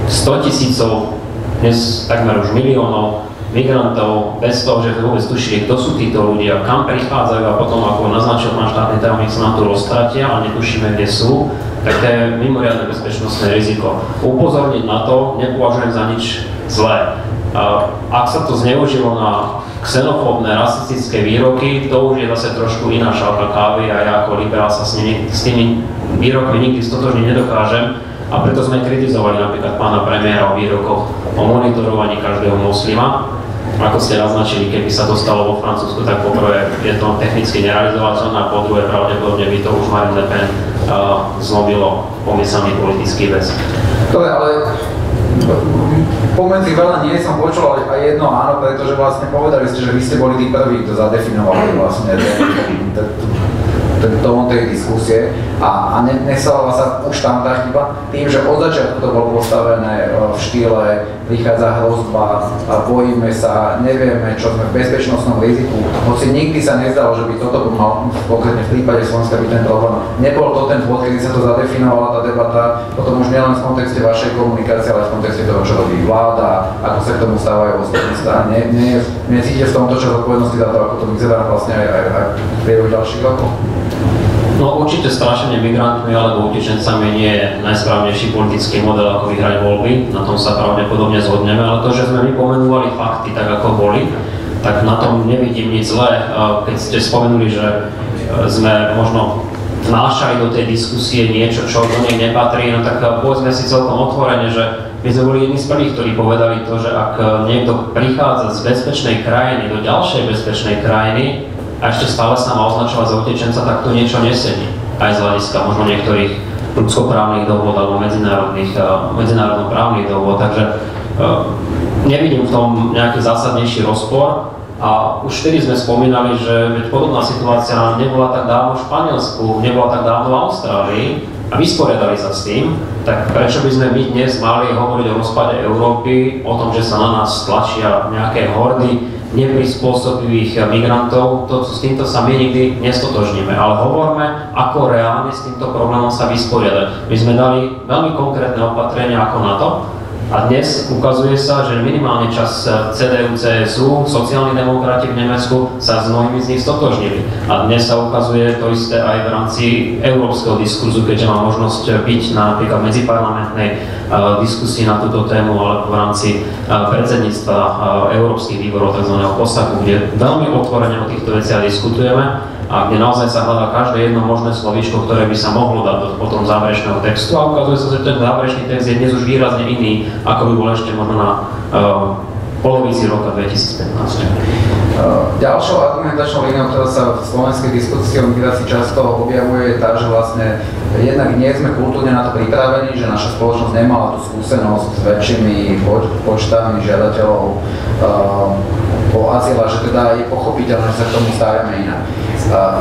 100 000, dnes takmer už miliónov migrantov, bez toho, že vôbec tušili, kto sú títo ľudia, kam prichádzajú a potom, ako naznačil pán štátny tajomník, sa nám tu roztratia a netušíme, kde sú, tak to je mimoriadne bezpečnostné riziko. Upozorniť na to nepovažujem za nič zlé. Ak sa to zneužilo na xenofóbne, rasistické výroky, to už je zase trošku iná šálka kávy a ja ako liberál sa s tými výrokmi nikdy stotožniť nedokážem. A preto sme kritizovali napríklad pána premiéra o výrokoch o monitorovaní každého moslima. Ako ste naznačili, keby sa to stalo vo Francúzsku, tak poprvé je to technicky nerealizovateľné a po druhé pravdepodobne by to už Marine Le Pen zlomilo pomyselný politický vec. Ale pomedzi veľa nie som počul, ale aj jedno áno, pretože vlastne povedali ste, že vy ste boli tí prví, kto zadefinovali vlastne ten tón tej diskusie a nesala sa už tam tá chyba tým, že od začiatku to bolo postavené v štýle prichádza hrozba, bojíme sa, nevieme, čo sme v bezpečnostnom riziku. Hoci nikdy sa nezdalo, že by toto mal konkrétne v prípade Slovenska byť ten problém. Nebol to ten bod, kedy sa to zadefinovala tá debata, potom už nielen v kontexte vašej komunikácie, ale v kontexte toho, čo robí vláda, ako sa k tomu stávajú ostatné strany. Necítite v tomto čo zodpovednosti za to, ako to vyzerá vlastne aj v priebehu ďalších rokov? No určite strašenie migrantmi alebo utečencami nie je najsprávnejší politický model, ako vyhrať voľby, na tom sa pravdepodobne zhodneme, ale to, že sme my pomenúvali fakty tak, ako boli, tak na tom nevidím nič zlé. Keď ste spomenuli, že sme možno vnášali do tej diskusie niečo, čo do nej nepatrí, no tak povedzme si celkom otvorene, že my sme boli jedni z prvých, ktorí povedali to, že ak niekto prichádza z bezpečnej krajiny do ďalšej bezpečnej krajiny, a ešte stále sa má označovať za utečenca, tak to niečo nesedí. Aj z hľadiska možno niektorých ľudskoprávnych dohôd alebo medzinárodnoprávnych dohôd. Takže nevidím v tom nejaký zásadnejší rozpor. A už vtedy sme spomínali, že podobná situácia nebola tak dávno v Španielsku, nebola tak dávno v Austrálii a vysporiadali sa s tým, tak prečo by sme my dnes mali hovoriť o rozpade Európy, o tom, že sa na nás tlačia nejaké hordy neprispôsobivých migrantov, s týmto sa my nikdy nestotožníme, ale hovorme, ako reálne s týmto problémom sa vysporiadať. My sme dali veľmi konkrétne opatrenia ako na to a dnes ukazuje sa, že minimálne čas CDU, CSU, sociálni demokrati v Nemecku sa s mnohými z nich stotožnili. A dnes sa ukazuje to isté aj v rámci európskeho diskurzu, keďže mám možnosť byť na napríklad medziparlamentnej diskusii na túto tému, alebo v rámci predsedníctva európskych výborov, tzv. COSAC-u, kde veľmi otvorene o týchto veciach diskutujeme a kde naozaj sa hľadá každé jedno možné slovíčko, ktoré by sa mohlo dať do potom záverečného textu a ukazuje sa, že ten záverečný text je dnes už výrazne iný, ako by bol ešte možno na polovici roka 2015. Ďalšou argumentačnou líniou, ktorá sa v slovenskej diskusii o migrácii často objavuje, je tá, že vlastne jednak nie sme kultúrne na to pripravení, že naša spoločnosť nemala tú skúsenosť s väčšími počtami žiadateľov o azyl a že teda je pochopiteľné, že sa k tomu staviame inak.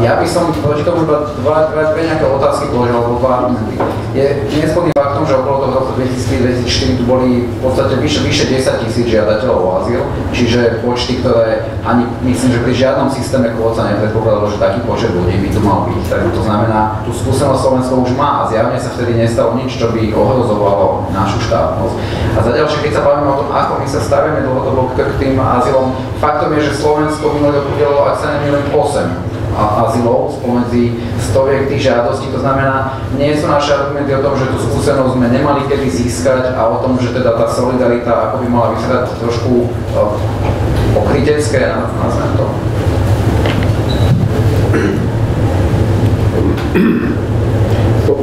Ja by som proti tomu dva nejaké otázky položil, alebo dva argumenty. Je nesporným faktom, že okolo toho roku 2003-2004 tu boli v podstate vyše 10 000 žiadateľov o azyl, čiže počty, ktoré ani myslím, že pri žiadnom systéme kvót sa nepredpokladalo, že taký počet ľudí by tu mal byť. Tak to znamená, tú skúsenosť Slovensko už má a zjavne sa vtedy nestalo nič, čo by ohrozovalo našu štátnosť. A za ďalšie, keď sa bavíme o tom, ako my sa staviame dlhodobo k tým azylom, faktom je, že Slovensko minulý rok udelilo, ak sa neviem, len 8 azylov spomedzi stoviek tých žiadostí. To znamená, nie sú naše argumenty o tom, že tú skúsenosť sme nemali kedy získať a o tom, že teda tá solidarita ako by mala vyzerať trošku pokrytecké, nazvem to.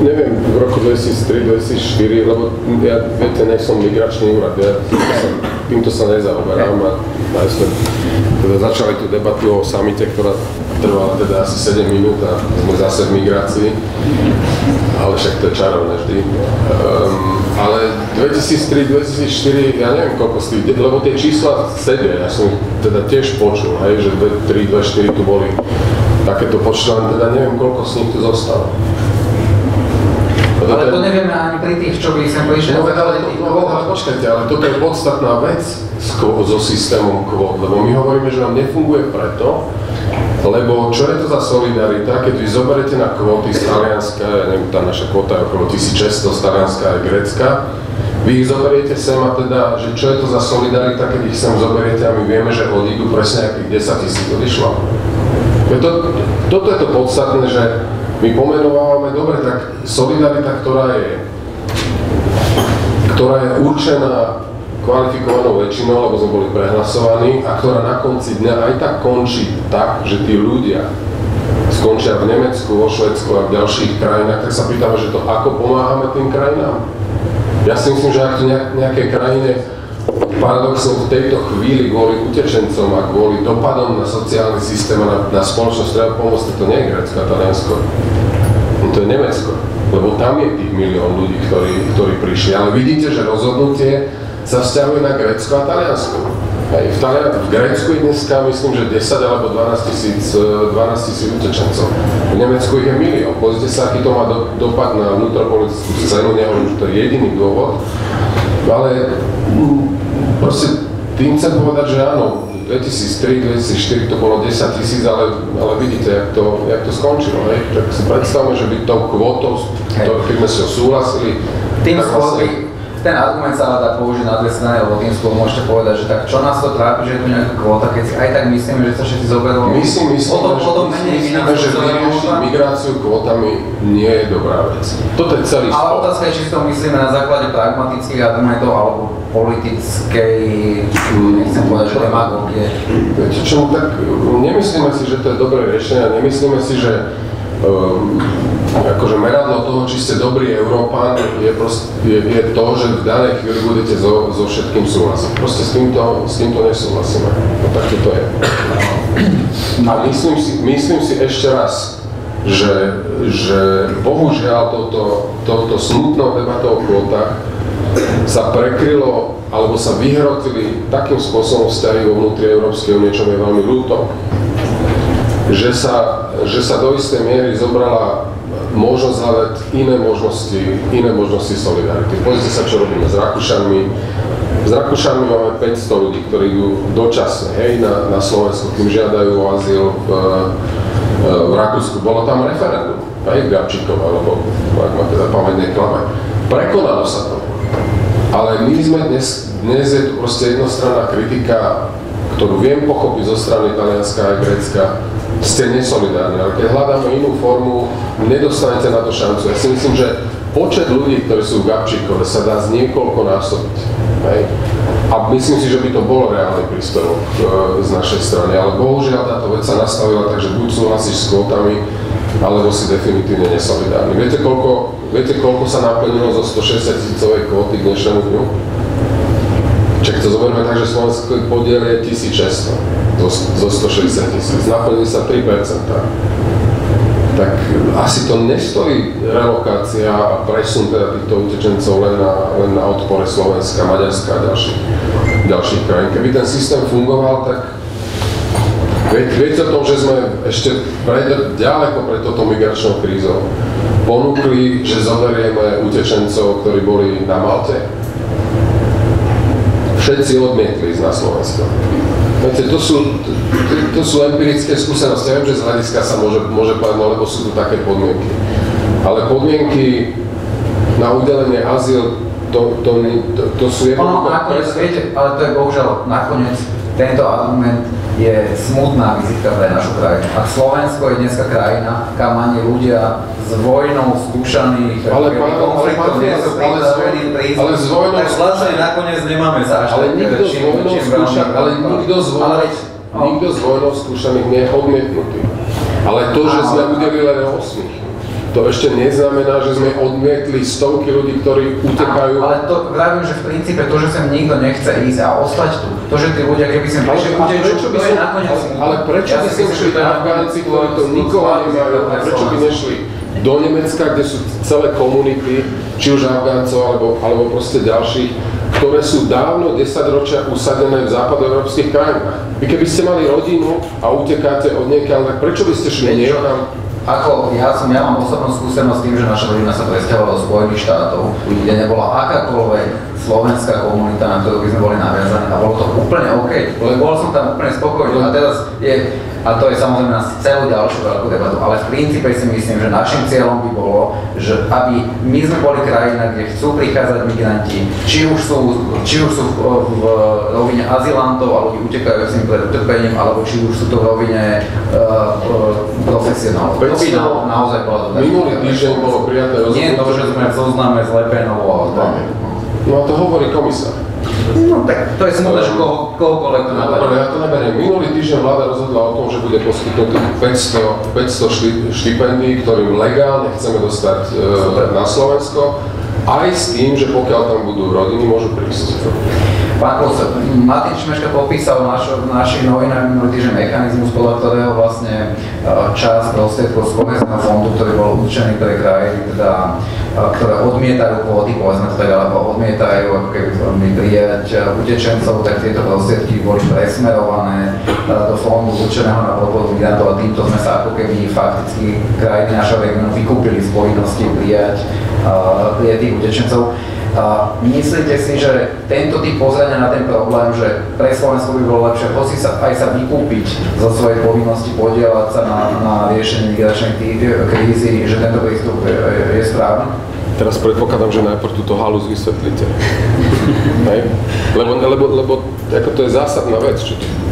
Neviem, v roku 2003-2004, lebo ja, viete, nie som migračný úrad, týmto sa nezaoberám a sme teda začali tú debatu o samite, ktorá trvala teda asi 7 minút a sme zase v migrácii, ale však to je čarovné vždy. Ale 2003-2004, ja neviem koľko z tých, lebo tie čísla sedia, ja som teda tiež počul, hej, že 2003-2004 tu boli takéto počty, ale teda neviem koľko z nich tu zostalo. Ale to nevieme ani pri tých, čo by sem prišli. Ale počkajte, ale toto je podstatná vec so systémom kvót, lebo my hovoríme, že nám nefunguje preto, lebo čo je to za solidarita, keď vy zoberiete na kvóty z Talianska, ja neviem, tá naša kvóta je okolo 1600 z Talianska aj Grécka, vy ich zoberiete sem a teda, že čo je to za solidarita, keď ich sem zoberiete a my vieme, že odídu presne akých 10 000 odišlo. Toto je to podstatné, že my pomenovávame, dobre, tak solidarita, ktorá je určená kvalifikovanou väčšinou, lebo sme boli prehlasovaní a ktorá na konci dňa aj tak končí tak, že tí ľudia skončia v Nemecku, vo Švédsku a v ďalších krajinách, tak sa pýtame, že to ako pomáhame tým krajinám? Ja si myslím, že ak to nejaké krajine paradoxne v tejto chvíli kvôli utečencom a kvôli dopadom na sociálny systém a na spoločnosť treba pomôcť, to nie je Grécko a Taliansko. To je Nemecko, lebo tam je tých milión ľudí, ktorí prišli. Ale vidíte, že rozhodnutie sa vzťahuje na Grécko a Taliansko. V Grécku je dneska, myslím, že 10 alebo 12 tisíc utečencov. V Nemecku ich je milión. Pozrite sa, aký to má dopad na vnútropolitickú scénu, nehovorím, že to je jediný dôvod. Ale proste tým chcem povedať, že áno, 2003-2004 to bolo 10 000, ale vidíte, jak to skončilo. Tak si predstavme, že by tou kvotou, keď sme si ho súhlasili, tým skôr ten argument sa dá použiť na dve strany, lebo tým skôr môžete povedať, že tak čo nás to trápi, že je tu nejaká kvóta, keď si aj tak myslíme, že sa všetci zoberú. My si myslíme, že vyriešiť migráciu kvótami nie je dobrá vec. Toto je celý spor. Ale otázka je, či si to myslíme na základe pragmatických argumentov alebo politickej, nechcem povedať, že demagógie. Viete čo, tak nemyslíme si, že to je dobré riešenie, nemyslíme si, že akože meradlo toho, či ste dobrý Európan, je to, že v danej chvíli budete so všetkým súhlasiť. Proste s týmto nesúhlasíme. No tak to je. A myslím si ešte raz, že bohužiaľ touto smutnou debatou o kvótach sa prekrylo, alebo sa vyhrotili takým spôsobom vzťahy vo vnútri Európskej únie, čo mi je veľmi ľúto, že sa do istej miery zobrala možnosť hľadať iné možnosti solidarity. Pozrite sa, čo robíme s Rakúšanmi. S Rakúšanmi máme 500 ľudí, ktorí idú dočasne, na Slovensku, kým žiadajú o azyl v Rakúsku. Bolo tam referendum, v Gabčíkov, alebo ak ma teda pamäť neklame. Prekonalo sa to. Ale my sme dnes je tu proste jednostranná kritika, ktorú viem pochopiť zo strany Talianska a Grécka, ste nesolidárni, ale keď hľadáme inú formu, nedostanete na to šancu. Ja si myslím, že počet ľudí, ktorí sú v Gabčíkove, sa dá z niekoľko násobiť. A myslím si, že by to bol reálny príspevok z našej strany, ale bohužiaľ táto vec sa nastavila tak, že buď súhlasíš s kvótami, alebo si definitívne nesolidárny. Viete, koľko sa naplnilo zo 160 000 kvóty k dnešnému dňu? Čak to zoberieme tak, že slovenský podiel je 1600 zo 160 000. Naplní sa 3%. Tak asi to nestojí relokácia a presun teda týchto utečencov len na odpore Slovenska, Maďarska a ďalších krajín. Keby ten systém fungoval, tak viete o tom, že sme ešte ďaleko pred touto migračnou krízou ponúkli, že zoberieme utečencov, ktorí boli na Malte. Všetci odmietli ísť na Slovensko. Viete, to sú empirické skúsenosti. Ja viem, že z hľadiska sa môže povedať, no lebo sú tu také podmienky. Ale podmienky na udelenie azyl, to sú jednoduché. Nakoniec, viete, ale to je bohužiaľ nakoniec tento argument je smutná vizitka pre našu krajinu. A Slovensko je dneska krajina, kam ani ľudia s vojnou skúšaných konfliktov nie sú pripravení prísť. Ale s vojnou tak vlastne nakoniec nemáme sa až ale nikto z vojnou skúšaných nie je odmietnutý. Ale to, že sme udelili len 8, to ešte neznamená, že sme odmietli stovky ľudí, ktorí utekajú. Ale to vravím, že v princípe to, že sem nikto nechce ísť a ostať tu, to, že tí ľudia, keby sem prišli utečú, to je nakoniec. Ale prečo by sem šli Afgánci, ktorí to nikoho nemajú, a prečo by nešli do Nemecka, kde sú celé komunity, či už Afgáncov, alebo proste ďalších, ktoré sú dávno 10 ročia usadené v západoeurópskych krajinách. Vy keby ste mali rodinu a utekáte od niekiaľ, tak prečo by ste šli niekam? Ja mám osobnú skúsenosť s tým, že naša rodina sa presťahovala do Spojených štátov, kde nebola akákoľvek slovenská komunita, na ktorú by sme boli naviazaní a bolo to úplne OK. Bol som tam úplne spokojný a teraz a to je samozrejme na celú ďalšiu veľkú debatu, ale v princípe si myslím, že našim cieľom by bolo, že aby my sme boli krajina, kde chcú prichádzať migranti, či už sú v rovine azylantov a ľudí utekajúcim pred utrpením, alebo či už sú to v rovine profesionálov. To by naozaj bola dobrá. Minulý týždeň bolo prijaté rozhodnutie. Nie to, že sme v zozname s Lepenovou a No a to hovorí komisár. No tak to je smutné, že kohokoľvek to naberiem. Ja to naberiem. Minulý týždeň vláda rozhodla o tom, že bude poskytnúť 500 štipendií, ktorým legálne chceme dostať na Slovensko, aj s tým, že pokiaľ tam budú rodiny, môžu prísť. Pán Kosek, Martin Šimečka popísal v našich novinách minulý týždeň mechanizmus, podľa ktorého vlastne časť prostriedkov z kohezného fondu, ktorý bol určený pre krajiny, teda, ktoré odmietajú kvóty, povedzme to tak, alebo odmietajú ako keby prijať utečencov, tak tieto prostriedky boli presmerované do fondu určeného na podporu migrantov a týmto sme sa ako keby fakticky krajiny našho regiónu vykúpili z povinnosti prijať tých utečencov. Myslíte si, že tento typ pozrenia na ten problém, že pre Slovensko by bolo lepšie hoci sa vykúpiť zo svojej povinnosti podielať sa na riešení migračnej krízy, že tento prístup je správny? Teraz predpokladám, že najprv túto halus vysvetlíte. Lebo ako to je zásadná vec,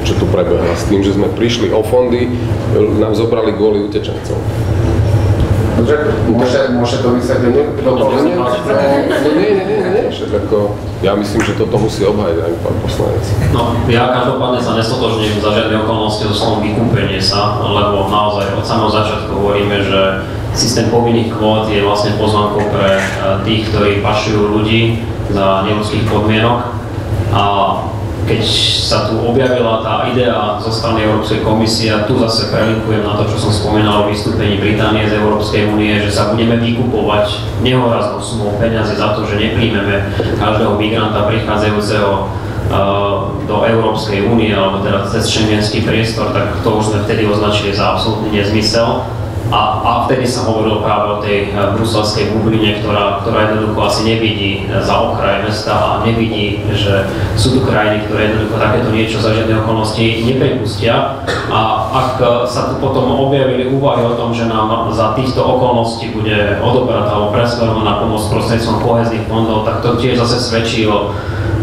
čo tu prebehla s tým, že sme prišli o fondy, nám zobrali kvôli utečencov. Môže to vysvetliť? Nie, však ako, ja myslím, že toto musí obhájiť aj pán poslanec. No, ja každopádne sa nestotožňujem za žiadne okolnosti so slovom vykúpenie sa, lebo naozaj od samého začiatku hovoríme, že systém povinných kvót je vlastne pozvánkou pre tých, ktorí pašujú ľudí za neľudských podmienok. A keď sa tu objavila tá idea zo strany Európskej komisie, a tu zase prelinkujem na to, čo som spomínal o vystúpení Británie z Európskej únie, že sa budeme vykupovať nehoraznou sumou peniazy za to, že nepríjmeme každého migranta prichádzajúceho do Európskej únie, alebo teda cez šengenský priestor, tak to už sme vtedy označili za absolútny nezmysel. A vtedy sa hovorilo práve o tej bruselskej bubline, ktorá jednoducho asi nevidí za okraj mesta a nevidí, že sú tu krajiny, ktoré jednoducho takéto niečo za žiadne okolnosti nepripustia. A ak sa tu potom objavili úvahy o tom, že nám za týchto okolností bude odoberať alebo presmerovaná pomoc prostredníctvom kohezných fondov, tak to tiež zase svedčí o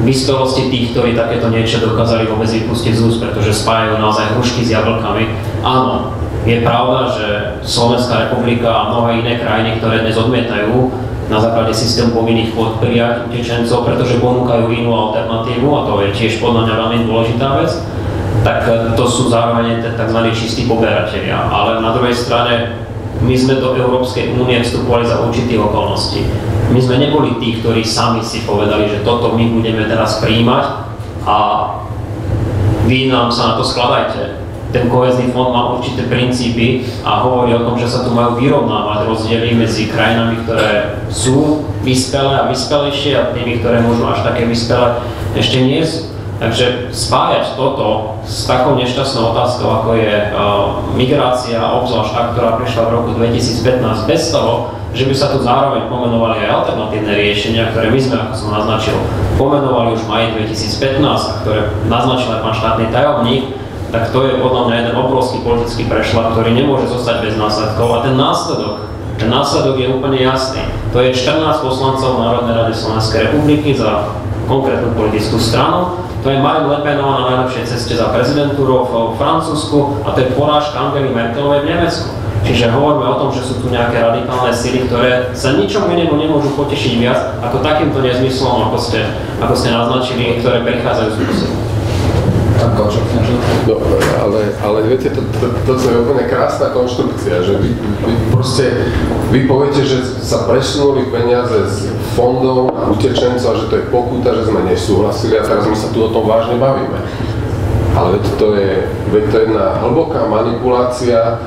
vyspelosti tých, ktorí takéto niečo dokázali vôbec vypustiť z úst, pretože spájajú naozaj hrušky s jablkami. Áno, je pravda, že Slovenská republika a mnohé iné krajiny, ktoré dnes odmietajú na základe systému povinných kvót prijať utečencov, pretože ponúkajú inú alternatívu, a to je tiež podľa mňa veľmi dôležitá vec, tak to sú zároveň tzv. Čistí poberatelia. Ale na druhej strane my sme do Európskej únie vstupovali za určitých okolností. My sme neboli tí, ktorí sami si povedali, že toto my budeme teraz prijímať a vy nám sa na to skladajte. Ten kohezný fond má určité princípy a hovorí o tom, že sa tu majú vyrovnávať rozdiely medzi krajinami, ktoré sú vyspelé a vyspelejšie a tými, ktoré možno až také vyspelé ešte nie sú. Takže spájať toto s takou nešťastnou otázkou, ako je migrácia, obzvlášť tá, ktorá prišla v roku 2015 bez toho, že by sa tu zároveň pomenovali aj alternatívne riešenia, ktoré my sme, ako som naznačil, pomenovali už v maji 2015 a ktoré naznačil aj pán štátny tajomník, tak to je podľa mňa jeden obrovský politický prešľap, ktorý nemôže zostať bez následkov. A ten následok je úplne jasný. To je 14 poslancov Národnej rady Slovenskej republiky za konkrétnu politickú stranu. To je Marine Le Penová na najlepšej ceste za prezidentúrou v Francúzsku a to je porážka Angely Merkelovej v Nemecku. Čiže hovoríme o tom, že sú tu nejaké radikálne sily, ktoré sa ničomu inému nemôžu potešiť viac ako takýmto nezmyslom, ako ste naznačili, ktoré prichádzajú z Bruselu. No, ale viete, to je úplne krásna konštrukcia, že vy poviete, že sa presunuli peniaze z fondov a utečencov a že to je pokuta, že sme nesúhlasili a teraz my sa tu o tom vážne bavíme. Ale to je jedna hlboká manipulácia,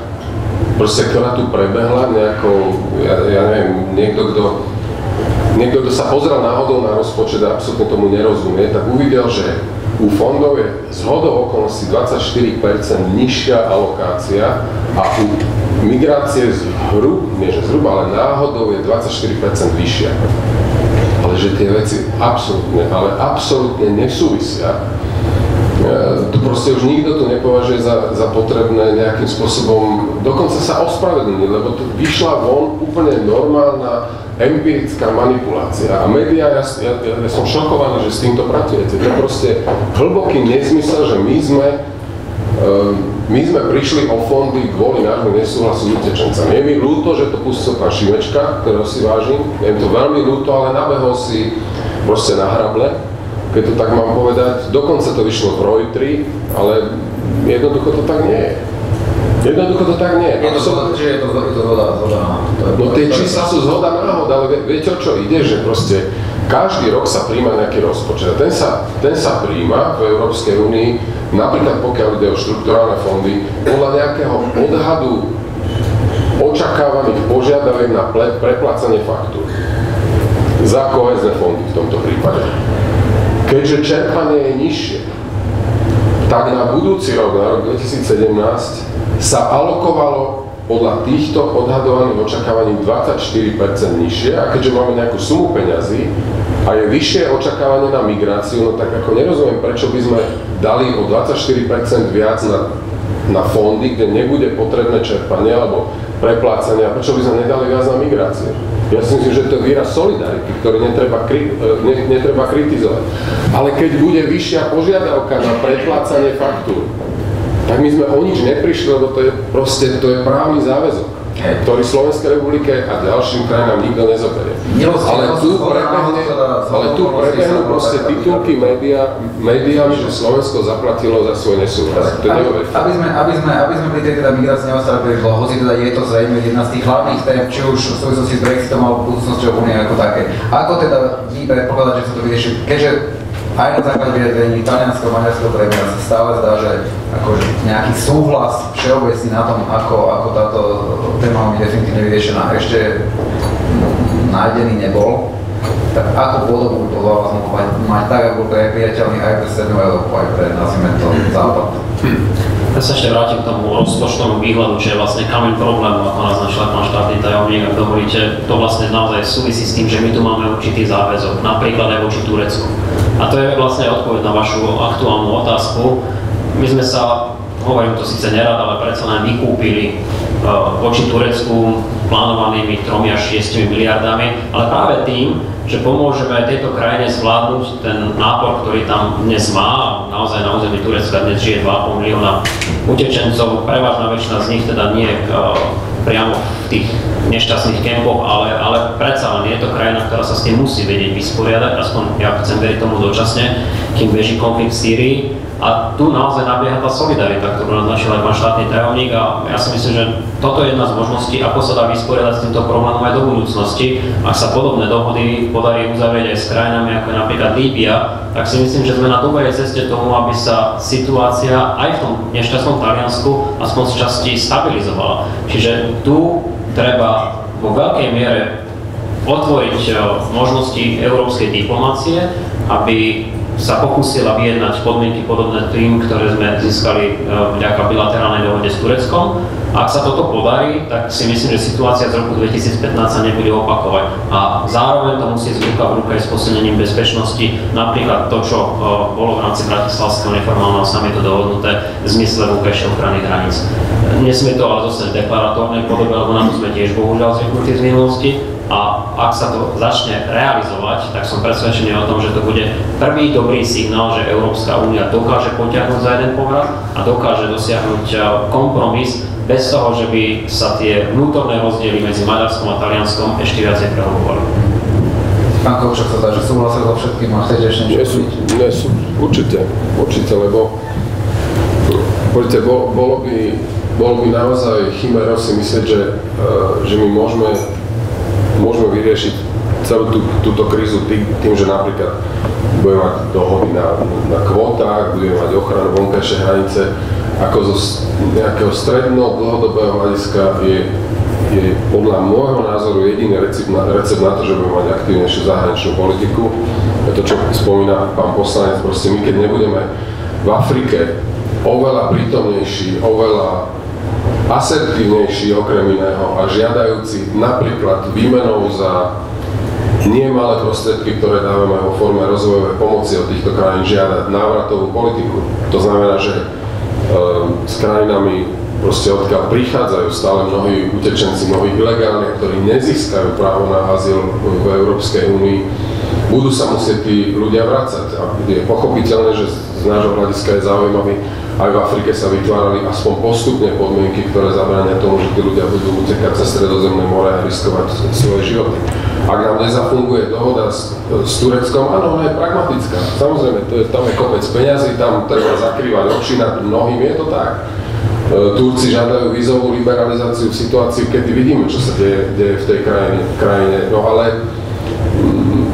ktorá tu prebehla nejakou, ja neviem, niekto, kto sa pozrel náhodou na rozpočet a absolútne tomu nerozumie, tak uvidel, že u fondov je zhodou okolností 24% nižšia alokácia a u migrácie zhruba, ale náhodou je 24% vyššia. Ale že tie veci absolútne nesúvisia. To proste už nikto tu nepovažuje za potrebné nejakým spôsobom, dokonca sa ospravedlniť, lebo tu vyšla von úplne normálna empirická manipulácia. A médiá, ja som šokovaný, že s týmto pracujete. To je proste hlboký nezmysel, že my sme prišli o fondy kvôli nášmu nesúhlasu s utečencami. Je mi ľúto, že to pustil pán Šimečka, ktorého si vážim. Je mi to veľmi ľúto, ale nabehol si proste na hrable. keď to tak mám povedať. Dokonca to vyšlo v Reuteri, ale jednoducho to tak nie je. Jednoducho to tak nie je. Je to zhoda. No tie čísla sú zhoda náhod, ale viete o čo ide, že proste každý rok sa príjma nejaký rozpočet. Ten sa príjma v Európskej únii, napríklad pokiaľ ide o štrukturálne fondy, podľa nejakého odhadu očakávaných požiadaviek na preplácanie faktúr za kohézne fondy v tomto prípade. Keďže čerpanie je nižšie, tak na budúci rok, na rok 2017, sa alokovalo podľa týchto odhadovaných očakávaní 24% nižšie a keďže máme nejakú sumu peňazí a je vyššie očakávanie na migráciu, no tak ako nerozumiem, prečo by sme dali o 24% viac na fondy, kde nebude potrebné čerpanie alebo preplácanie, a prečo by sme nedali viac na migráciu. Ja si myslím, že to je výraz solidarity, ktorý netreba kritizovať. Ale keď bude vyššia požiadavka na preplácanie faktúr, tak my sme o nič neprišli, lebo to je právny záväzok, ktorý Slovenskej republike a ďalším krajinám nikto nezoberie. Ale tu prebehnú proste titulky médiami, že Slovensko zaplatilo za svoj nesúhlas. To je neuveriteľné. Aby sme pri tej teda migrácii neostali príliš dlho, hoci teda je to zrejme jedna z tých hlavných tém, či už v súvislosti s Brexitom alebo budúcnosťou únie ako také. Ako teda vy predpokladáte, že sa to vyrieši? Keďže aj na základe vyjadrení talianskeho, maďarského premiéra sa stále zdá, že akože nejaký súhlas všeobecný na tom, ako táto téma je definitívne vyriešená, ešte nájdený nebol. Tak ako podobu by podľa vás mohol mať tak, ako pre priateľný aj pre Strednú Európu, aj pre, nazvime to, Západ? Ja sa ešte vrátim k tomu rozpočtovému výhľadu, čo je vlastne kameň problému, ako naznačil pán štátny tajomník, ak dovolíte, to vlastne naozaj súvisí s tým, že my tu máme určitý záväzok, napríklad aj voči Turecku. A to je vlastne odpoveď na vašu aktuálnu otázku. My sme sa, hovorím to síce nerad, ale predsa len vykúpili voči Turecku plánovanými 3 až 6 miliardami, ale práve tým, že pomôžeme aj tejto krajine zvládnuť ten nápor, ktorý tam dnes má. Naozaj na území Turecka dnes žije 2,5 milióna utečencov, prevažná väčšina z nich teda nie priamo v tých nešťastných kempoch, ale predsa len je to krajina, ktorá sa s tým musí vedieť vysporiadať, aspoň ja chcem veriť tomu dočasne, kým beží konflikt v Sýrii. A tu naozaj nabieha tá solidarita, ktorú naznačil aj pán štátny tajomník, a ja si myslím, že toto je jedna z možností, ako sa dá vysporiadať s týmto problémom aj do budúcnosti. Ak sa podobné dohody podarí uzavrieť aj s krajinami ako je napríklad Líbia, tak si myslím, že sme na dobrej ceste tomu, aby sa situácia aj v tom nešťastnom Taliansku aspoň z časti stabilizovala. Čiže tu treba vo veľkej miere otvoriť možnosti európskej diplomácie, aby sa pokúsila vyjednať podmienky podobné tým, ktoré sme získali vďaka bilaterálnej dohode s Tureckom. A ak sa toto podarí, tak si myslím, že situácia z roku 2015 sa nebude opakovať. A zároveň to musí ísť ruka v ruke s posilnením bezpečnosti, napríklad to, čo bolo v rámci Bratislavského neformálneho samitu dohodnuté v zmysle vonkajšej ochrany hraníc. Nesmie to ale zostať v deklaratórnej podobe, lebo na to sme tiež bohužiaľ zvyknutí z minulosti. A ak sa to začne realizovať, tak som presvedčený o tom, že to bude prvý dobrý signál, že Európska únia dokáže potiahnuť za jeden povrat a dokáže dosiahnuť kompromis bez toho, že by sa tie vnútorné rozdiely medzi Maďarskom a Talianskom ešte viacej prehlbovali. Pán Kovčok sa zdá, že súhlasil so všetkým a chcete ešte niečo povedať? Nie sú, určite, lebo poďte, bolo by naozaj chimerou si myslieť, že my môžeme vyriešiť celú túto krízu tým, že napríklad budeme mať dohody na kvótach, budeme mať ochranu vonkajšej hranice, ako zo nejakého stredno-dlhodobého hľadiska je podľa môjho názoru jediný recept na to, že budeme mať aktívnejšiu zahraničnú politiku. Je to, čo spomína pán poslanec, proste my keď nebudeme v Afrike oveľa prítomnejší, oveľa asertívnejší okrem iného a žiadajúci napríklad výmenou za nie malé prostriedky, ktoré dávame vo forme rozvojovej pomoci od týchto krajín, žiadať návratovú politiku. To znamená, že s krajinami proste odkiaľ prichádzajú stále mnohí utečenci, mnohí ilegálni, ktorí nezískajú právo na azyl v Európskej únii, budú sa musieť tí ľudia vrácať. A je pochopiteľné, že z nášho hľadiska je zaujímavý, aj v Afrike sa vytvárali aspoň postupne podmienky, ktoré zabránia tomu, že tí ľudia budú utekať cez Stredozemné more a riskovať svoje životy. Ak nám nezafunguje dohoda s Tureckom, áno, ona je pragmatická. Samozrejme, tam je kopec peňazí, tam treba zakrývať oči nad mnohým, je to tak. Turci žiadajú vízovú liberalizáciu v situácii, kedy vidíme, čo sa deje v tej krajine. No ale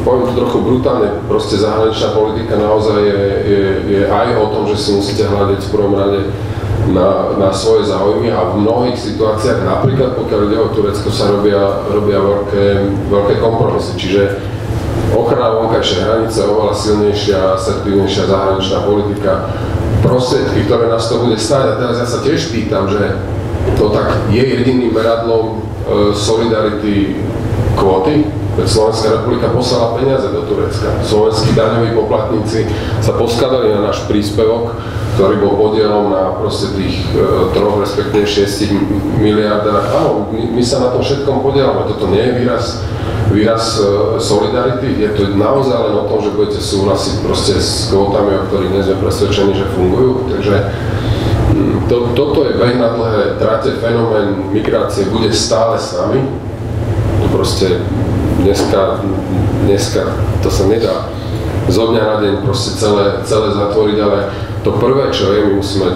poviem to trochu brutálne, proste zahraničná politika naozaj je aj o tom, že si musíte hľadať v prvom rade na svoje záujmy a v mnohých situáciách, napríklad pokiaľ ide o Turecko, sa robia veľké kompromisy. Čiže ochrana vonkajšej hranice, oveľa silnejšia, asertívnejšia zahraničná politika, prostriedky, ktoré nás to bude stáť. A teraz ja sa tiež pýtam, že to tak je jediným meradlom solidarity kvóty, veď Slovenská republika poslala peniaze do Turecka. Slovenskí daňoví poplatníci sa poskladali na náš príspevok, ktorý bol podielom na proste tých 3, respektíve 6 miliardách. Áno, my sa na tom všetkom podielame. Toto nie je výraz solidarity, je to naozaj len o tom, že budete súhlasiť proste s kvótami, o ktorých nie sme presvedčení, že fungujú. Takže toto je beh na dlhé trate, fenomén migrácie bude stále s nami. To proste dneska to sa nedá zo dňa na deň proste celé zatvoriť, ale to prvé, čo je, my musíme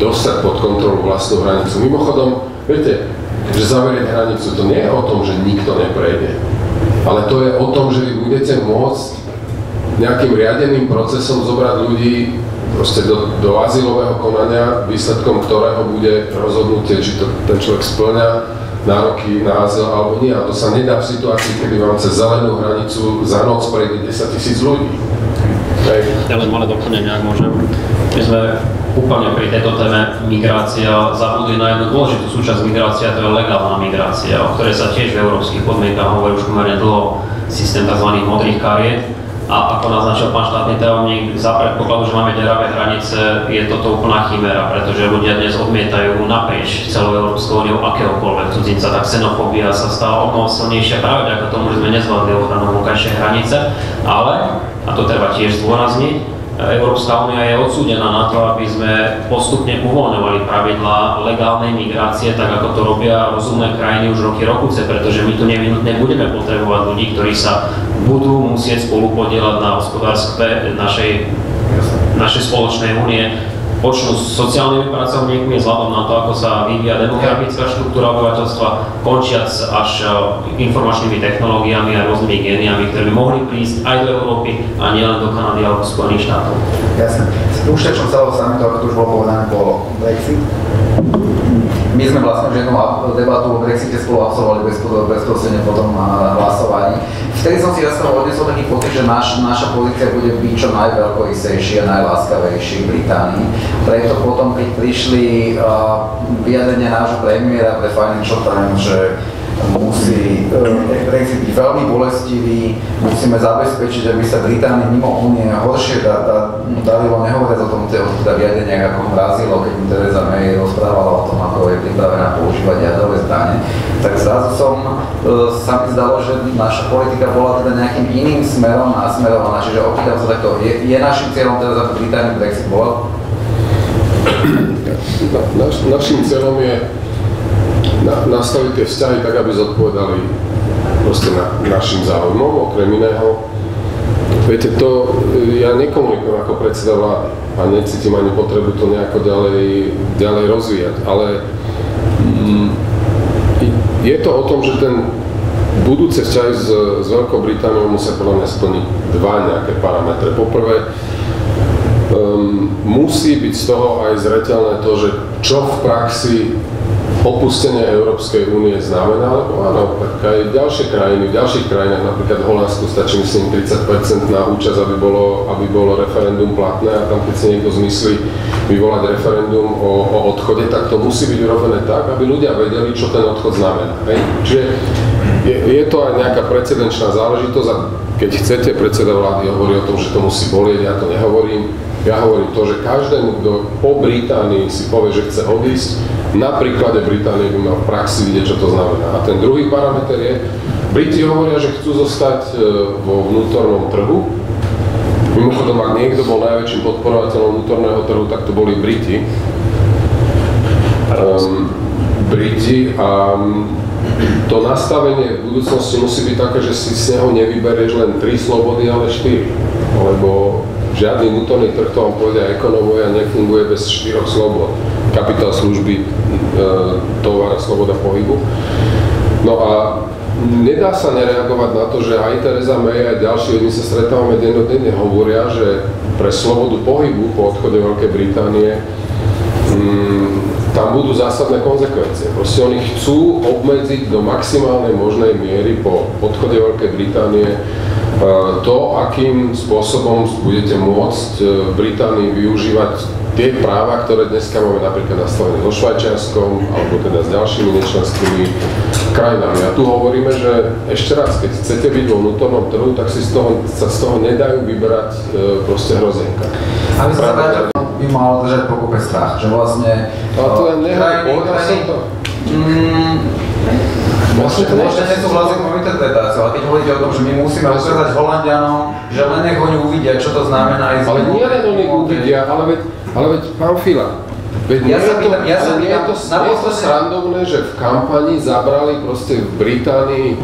dostať pod kontrolu vlastnú hranicu. Mimochodom, viete, že zavrieť hranicu, to nie je o tom, že nikto neprejde. Ale to je o tom, že vy budete môcť nejakým riadeným procesom zobrať ľudí proste do azylového konania, výsledkom ktorého bude rozhodnutie, či to ten človek spĺňa nároky na azyl alebo nie. A to sa nedá v situácii, kedy vám cez zelenú hranicu za noc prejde 10 000 ľudí. Ja len malé doplnenie, ak môžem. My sme úplne pri tejto téme migrácia zabudli na jednu dôležitú súčasť migrácia, to je legálna migrácia, o ktorej sa tiež v európskych podmienkach hovorí už pomerne dlho, systém tzv. Modrých kariet. A ako naznačil pán štátny tajomník, za predpokladu, že máme deravé hranice, je toto úplná chimera, pretože ľudia dnes odmietajú naprieč celou Európskou úniou akéhokoľvek cudzinca, tak xenofóbia sa stala o mnoho silnejšia práve vďaka tomu, že sme nezvládli ochranu vonkajšej hranice, ale, a to treba tiež zdôrazniť, Európska únia je odsúdená na to, aby sme postupne uvoľňovali pravidlá legálnej migrácie, tak ako to robia rozumné krajiny už roky, pretože my tu nevyhnutne budeme potrebovať ľudí, ktorí sa budú musieť spolupodielať na hospodárstve našej spoločnej únie. Počnú s sociálnymi pracovníkmi vzhľadom na to, ako sa vyvíja demografická štruktúra obyvateľstva, končiac až informačnými technológiami a rôznymi géniami, ktoré by mohli prísť aj do Európy a nielen do Kanady alebo Spojených štátov. Jasne. Spúšťačom celého samitu, ako tu už bolo povedané, bolo Brexit. My sme vlastne už jednu debatu o Brexite spolu absolvovali bezprostredne potom na hlasovaní. Vtedy som si odnesol taký pocit, že naša pozícia bude byť čo najveľkoryssejší a najláskavejší v Británii. Preto potom, keď prišli vyjadrenia nášho premiéra pre Financial Times, že musí Brexit byť veľmi bolestivý, musíme zabezpečiť, aby sa Británii mimo únie horšie darilo, nehovoriac o tom teda vyjadreniach, ako ho razilo, keď mu Theresa May rozprávala o tom, ako je pripravená používať jadrové zbrane, tak zrazu sa mi zdalo, že naša politika bola teda nejakým iným smerom nasmerovaná, čiže opýtam sa takto, je našim cieľom teda za Britániu Brexit bol? Našim cieľom je nastaviť tie vzťahy tak, aby zodpovedali proste našim záujmom, okrem iného. Viete, to ja nekomunikujem ako predseda vlády a necítim ani potrebu to nejako ďalej rozvíjať, ale je to o tom, že ten budúce vzťahy s Veľkou Britániou musia podľa mňa splniť dva nejaké parametre. Poprvé, musí byť z toho aj zreteľné to, že čo v praxi opustenie Európskej únie znamená, lebo áno, tak aj ďalších krajinách, napríklad v Holandsku stačí myslím 30% na účasť, aby bolo referendum platné a tam keď si niekto zmyslí vyvolať referendum o odchode, tak to musí byť urobené tak, aby ľudia vedeli, čo ten odchod znamená. Hej? Čiže je to aj nejaká precedenčná záležitosť a keď chcete, predseda vlády hovorí o tom, že to musí bolieť, ja to nehovorím. Ja hovorím to, že každému, kto po Británii si povie, že chce odísť, Na príklade Británie by mal v praxi vidieť, čo to znamená. A ten druhý parameter je, Briti hovoria, že chcú zostať vo vnútornom trhu. Mimochodom, ak niekto bol najväčším podporovateľom vnútorného trhu, tak to boli Briti. Briti a to nastavenie v budúcnosti musí byť také, že si z neho nevyberieš len 3 slobody, ale 4. Lebo žiadny vnútorný trh, to vám povedia ekonómovia, nefunguje bez 4 slobod. Kapitál, služby, tovar a sloboda pohybu. No a nedá sa nereagovať na to, že aj Theresa May, aj ďalší, my sa stretávame dennodenne, hovoria, že pre slobodu pohybu po odchode Veľkej Británie tam budú zásadné konzekvencie. Proste oni chcú obmedziť do maximálnej možnej miery po odchode Veľkej Británie to, akým spôsobom budete môcť v Británii využívať tie práva, ktoré dneska máme napríklad nastavené so Švajčiarskom alebo teda s ďalšími nečlenskými krajinami. A tu hovoríme, že ešte raz, keď chcete byť vo vnútornom trhu, tak sa z toho nedajú vyberať proste hrozienka. A my sa by malo držať pokope strach, že vlastne... Ale to je povedal som to. Možno nesúhlasím s mojou interpretáciou, ale keď hovoríte o tom, že my musíme ukázať Holandianom, že len nech oni uvidia, čo to znamená ísť... Ale nie len oni uvidia, ale veď pán Fila, nie je to srandovné, že v kampani zabrali proste v Británii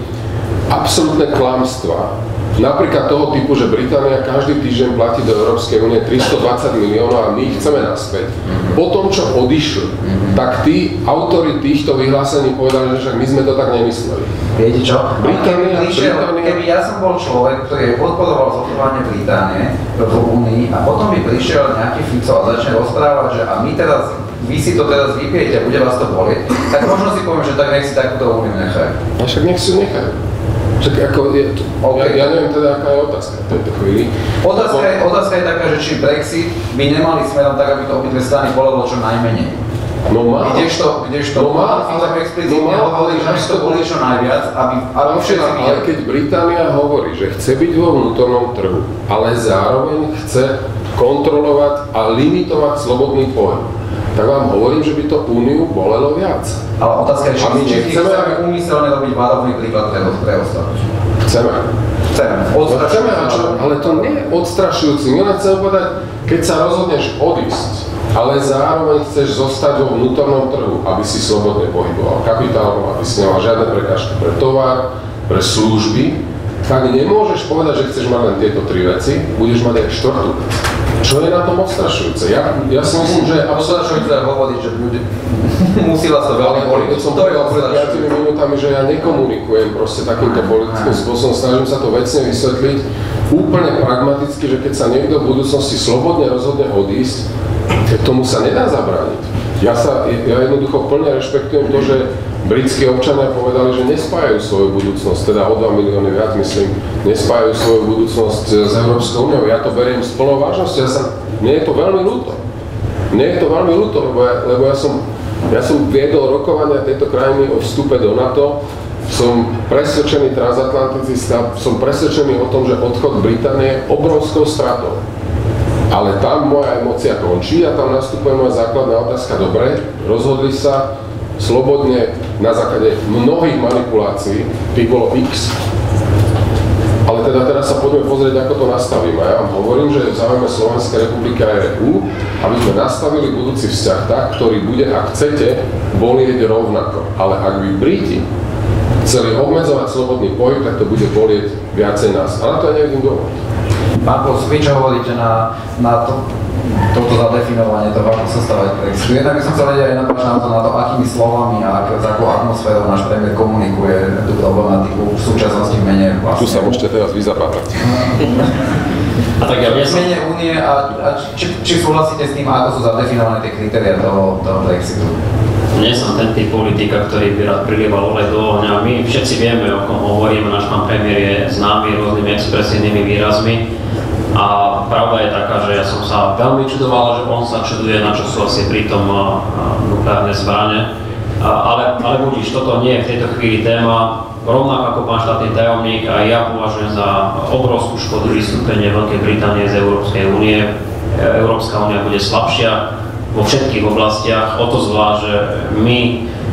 absolútne klamstvá. Napríklad toho typu, že Británia každý týždeň platí do Európskej únie 320 miliónov a my ich chceme naspäť. Po tom, čo odišli, tak tí autori týchto vyhlásení povedali, že však my sme to tak nemysleli. Viete čo? Keby ja som bol človek, ktorý podporoval zotrvanie Británie v únii a potom by prišiel nejaký Fico a začne rozprávať, že a my teraz, vy si to teraz vypijete a bude vás to bolieť, tak možno si poviem, že tak nech si takúto úniu nechajú. A však nech si ju nechajú. Však ako je to, ja neviem teda, aká je otázka v tejto chvíli. Otázka je taká, že či Brexit by nemali smerom tak, aby to obidve strany bolelo čo najmenej. No má. Kdežto ale explicitne hovorí, že by to boli čo najviac, aby všetci videli. Ale keď Británia hovorí, že chce byť vo vnútornom trhu, ale zároveň chce kontrolovať a limitovať slobodný pohyb, tak vám hovorím, že by to Úniu bolelo viac. Ale otázka je, či chceme úmyselne robiť varovný príklad pre ostatných. Chceme. Ale to nie je odstrašujúci. My len chcem povedať, keď sa rozhodneš odísť, ale zároveň chceš zostať vo vnútornom trhu, aby si slobodne pohyboval kapitálom, aby si nemal žiadne prekážky pre tovar, pre služby, tak nemôžeš povedať, že chceš mať len tieto 3 veci, budeš mať aj 4. Čo je na tom odstrašujúce? Ja si myslím, že je odstrašujúce hovoriť, že musí vás to veľmi boliť. Keď som povedal pred 5 minútami, že ja nekomunikujem proste takýmto politickým spôsobom, snažím sa to vecne vysvetliť úplne pragmaticky, že keď sa niekto v budúcnosti slobodne rozhodne odísť, tak tomu sa nedá zabrániť. Ja jednoducho plne rešpektujem to, že britskí občania povedali, že nespájajú svoju budúcnosť, teda o 2 milióny viac, myslím, nespájajú svoju budúcnosť s Európskou úniou. Ja to beriem s plnou vážnosťou. Mne je to veľmi ľúto. Lebo ja som viedol rokovania tejto krajiny o vstupe do NATO, som presvedčený transatlanticista, som presvedčený o tom, že odchod Británie je obrovskou stratou. Ale tam moja emócia končí a tam nastupuje moja základná otázka. Dobre, rozhodli sa slobodne na základe mnohých manipulácií, tých bolo X. Ale teda teraz sa poďme pozrieť, ako to nastavíme. Ja vám hovorím, že v záujme Slovenskej republiky a EÚ, aby sme nastavili budúci vzťah tak, ktorý bude, ak chcete, bolieť rovnako. Ale ak by Briti chceli obmedzovať slobodný pohyb, tak to bude bolieť viacej nás. A na to ja nevidím dôvod. Pán Kos, vy čo hovoríte na toto zadefinovanie toho, ako sa stavať Brexit? Jednak by som chcel vedieť aj na to, akými slovami a s akou atmosférou náš premiér komunikuje tú problematiku v súčasnosti v mene vlastne. Tu sa môžete teraz vyzapátať. A tak ja v mene Únie a či súhlasíte s tým, ako sú zadefinované tie kritériá toho Brexitu? Nie som ten typ politika, ktorý by rád prilieval olej do ohňa. My všetci vieme, o kom hovoríme, náš pán premiér je známy rôznymi expresívnymi výrazmi. A pravda je taká, že ja som sa veľmi čudoval, že on sa čuduje, na čo sú asi pritom nukleárne zbrane. Ale budíš, toto nie je v tejto chvíli téma. Rovnako ako pán štátny tajomník, aj ja považujem za obrovskú škodu vystúpenie Veľkej Británie z Európskej únie. Európska únia bude slabšia, vo všetkých oblastiach, o to zvlášť, že my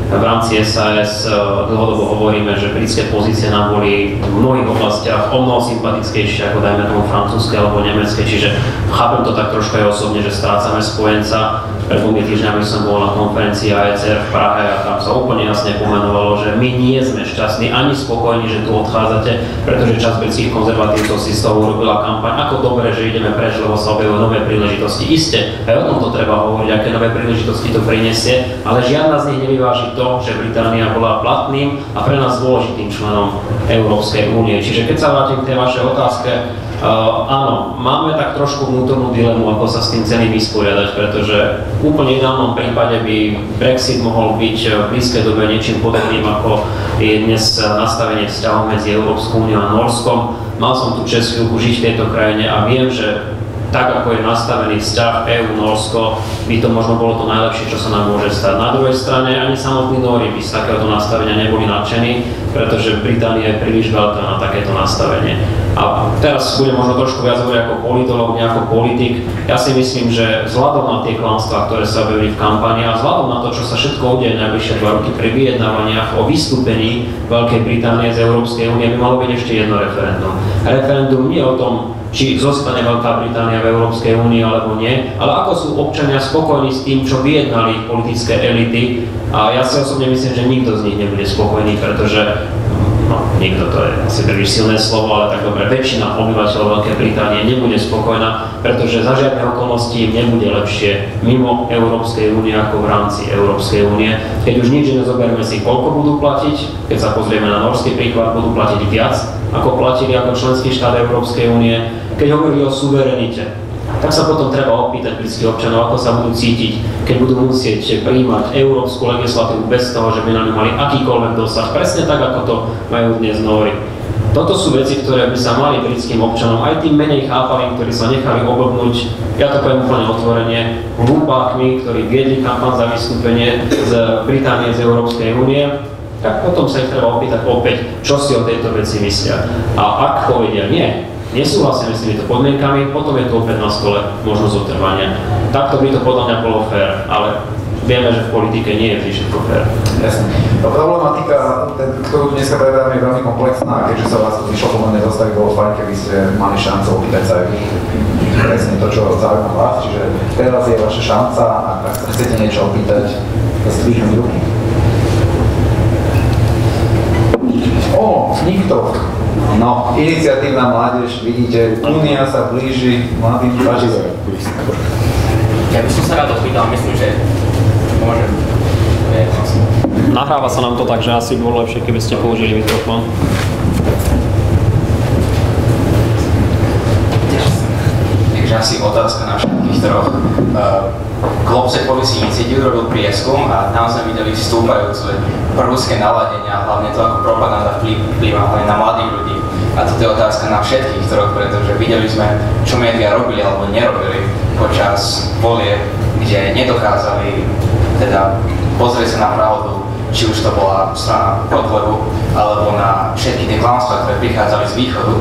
v rámci SAS dlhodobo hovoríme, že britské pozície nám boli v mnohých oblastiach o mnoho sympatickejšie ako dajme tomu francúzske alebo nemecké, čiže chápem to tak trošku aj osobne, že strácame spojenca. Pred 2 týždňami som bol na konferencii AECR v Prahe a tam sa úplne jasne pomenovalo, že my nie sme šťastní ani spokojní, že tu odchádzate, pretože časť britských konzervatívcov si z toho urobila kampaň, ako dobre, že ideme preč, lebo sa objavujú nové príležitosti. Isté, aj o tomto treba hovoriť, aké nové príležitosti to prinesie, ale žiadna z nich nevyváži to, že Británia bola platným a pre nás dôležitým členom Európskej únie. Čiže keď sa vrátim k tej vašej otázke, áno, máme tak trošku vnútornú dilemu, ako sa s tým celým vysporiadať, pretože v úplne ideálnom prípade by Brexit mohol byť v blízkej dobe niečím podobným, ako je dnes nastavenie vzťahov medzi Európskou úniou a Norskom. Mal som tu čest chvíľku žiť v tejto krajine a viem, že tak ako je nastavený vzťah EU-Norsko, by to možno bolo to najlepšie, čo sa nám môže stať. Na druhej strane ani samotní Nóri by z takéhoto nastavenia neboli nadšení, pretože Británia je príliš veľká na takéto nastavenie. A teraz budem možno trošku viac hovoriť ako politológ, nie ako politik. Ja si myslím, že vzhľadom na tie klamstvá, ktoré sa objavili v kampani a vzhľadom na to, čo sa všetko udeje najbližšie 2 roky pri vyjednávaniach o vystúpení Veľkej Británie z Európskej únie, by malo byť ešte jedno referendum. Referendum nie o tom, či zostane Veľká Británia v Európskej únii alebo nie, ale ako sú občania spokojní s tým, čo vyjednali ich politické elity. A ja si osobne myslím, že nikto z nich nebude spokojný, pretože nikto, to je asi príliš silné slovo, ale tak dobre, väčšina obyvateľov Veľkej Británie nebude spokojná, pretože za žiadne okolnosti im nebude lepšie mimo Európskej únie ako v rámci Európskej únie. Keď už nič nezoberme si, koľko budú platiť, keď sa pozrieme na norský príklad, budú platiť viac, ako platili ako členský štát Európskej únie. Keď hovorí o suverenite, tak sa potom treba opýtať britských občanov, ako sa budú cítiť, keď budú musieť prijímať európsku legislatívu bez toho, že by na ňu mali akýkoľvek dosah. Presne tak, ako to majú dnes Nóri. Toto sú veci, ktoré by sa mali britským občanom, aj tým menej chápavým, ktorí sa nechali oblbnúť, ja to poviem úplne otvorene, hlupákmi, ktorí viedli kampaň za vystúpenie z Británie z Európskej únie, tak potom sa ich treba opýtať opäť, čo si o tejto veci myslia. A ak povedia nie, nesúhlasíme s týmito podmienkami, potom je tu opäť na stole možnosť otrvania. Takto by to podľa mňa bolo fér, ale vieme, že v politike nie je vždy všetko fér. Jasne. Problematika, ktorú dneska preberáme, je veľmi komplexná a keďže sa vás tu vyšlo pomerne dostať, bolo fajn, keby ste mali šancu opýtať sa aj vy presne to, čo zaujíma vás. Čiže teraz je vaša šanca a ak sa chcete niečo opýtať, zdvihnúť ruky. Nikto. No, iniciatívna mládež, vidíte, Únia sa blíži mladým páčiť. Ja by som sa rád opýtal, myslím, že môžem. Nahráva sa nám to tak, že asi bolo lepšie, keby ste použili mikrofón. Takže asi otázka na všetkých troch. Globsec Policy Institute robil prieskum a tam sme videli stúpajúce proruské naladenia, hlavne to ako propaganda vplyvá hlavne na mladých ľudí. A toto je otázka na všetkých troch, pretože videli sme, čo médiá robili alebo nerobili počas volieb, kde nedokázali teda pozrieť sa na pravdu, či už to bola strana Kotlebu, alebo na všetky tie klamstvá, ktoré prichádzali z východu.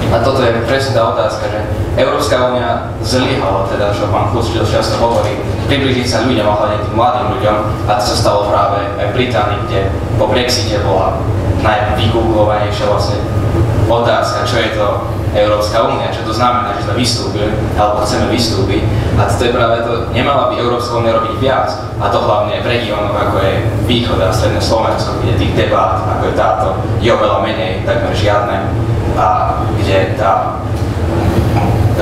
A toto je presne tá otázka, že Európska únia zlyhala, teda čo pán Klučil často hovorí, priblížiť sa ľuďom a hlavne tým mladým ľuďom, a to sa stalo práve aj v Británii, kde po Brexite bola najvygooglovanejšia vlastne otázka, čo je to Európska únia, čo to znamená, že sme vystúpili, alebo chceme vystúpiť. A to je práve to, nemala by Európska únia robiť viac, a to hlavne v regiónoch, ako je východ a stredné Slovensko, kde tých debát, ako je táto, je oveľa menej, takmer žiadne, a kde tá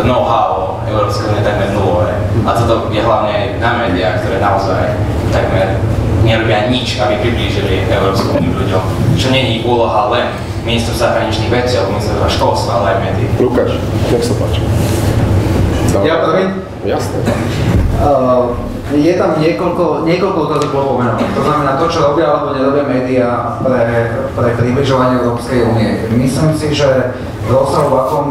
know-how Európskej únie takmer nulové. A toto je hlavne aj na médiách, ktoré naozaj takmer nerobia nič, aby priblížili Európsku úniu ľuďom. Čo nie je ich úloha len ministrov zahraničných vecí alebo ministerstva školstva, ale aj médií. Lukáš, nech sa páči. Ja prvý? Jasné. Je tam niekoľko otázok bolo pomenovaných. To znamená to, čo robia alebo nerobia médiá pre približovanie Európskej únie. Myslím si, že v rozsahu, v akom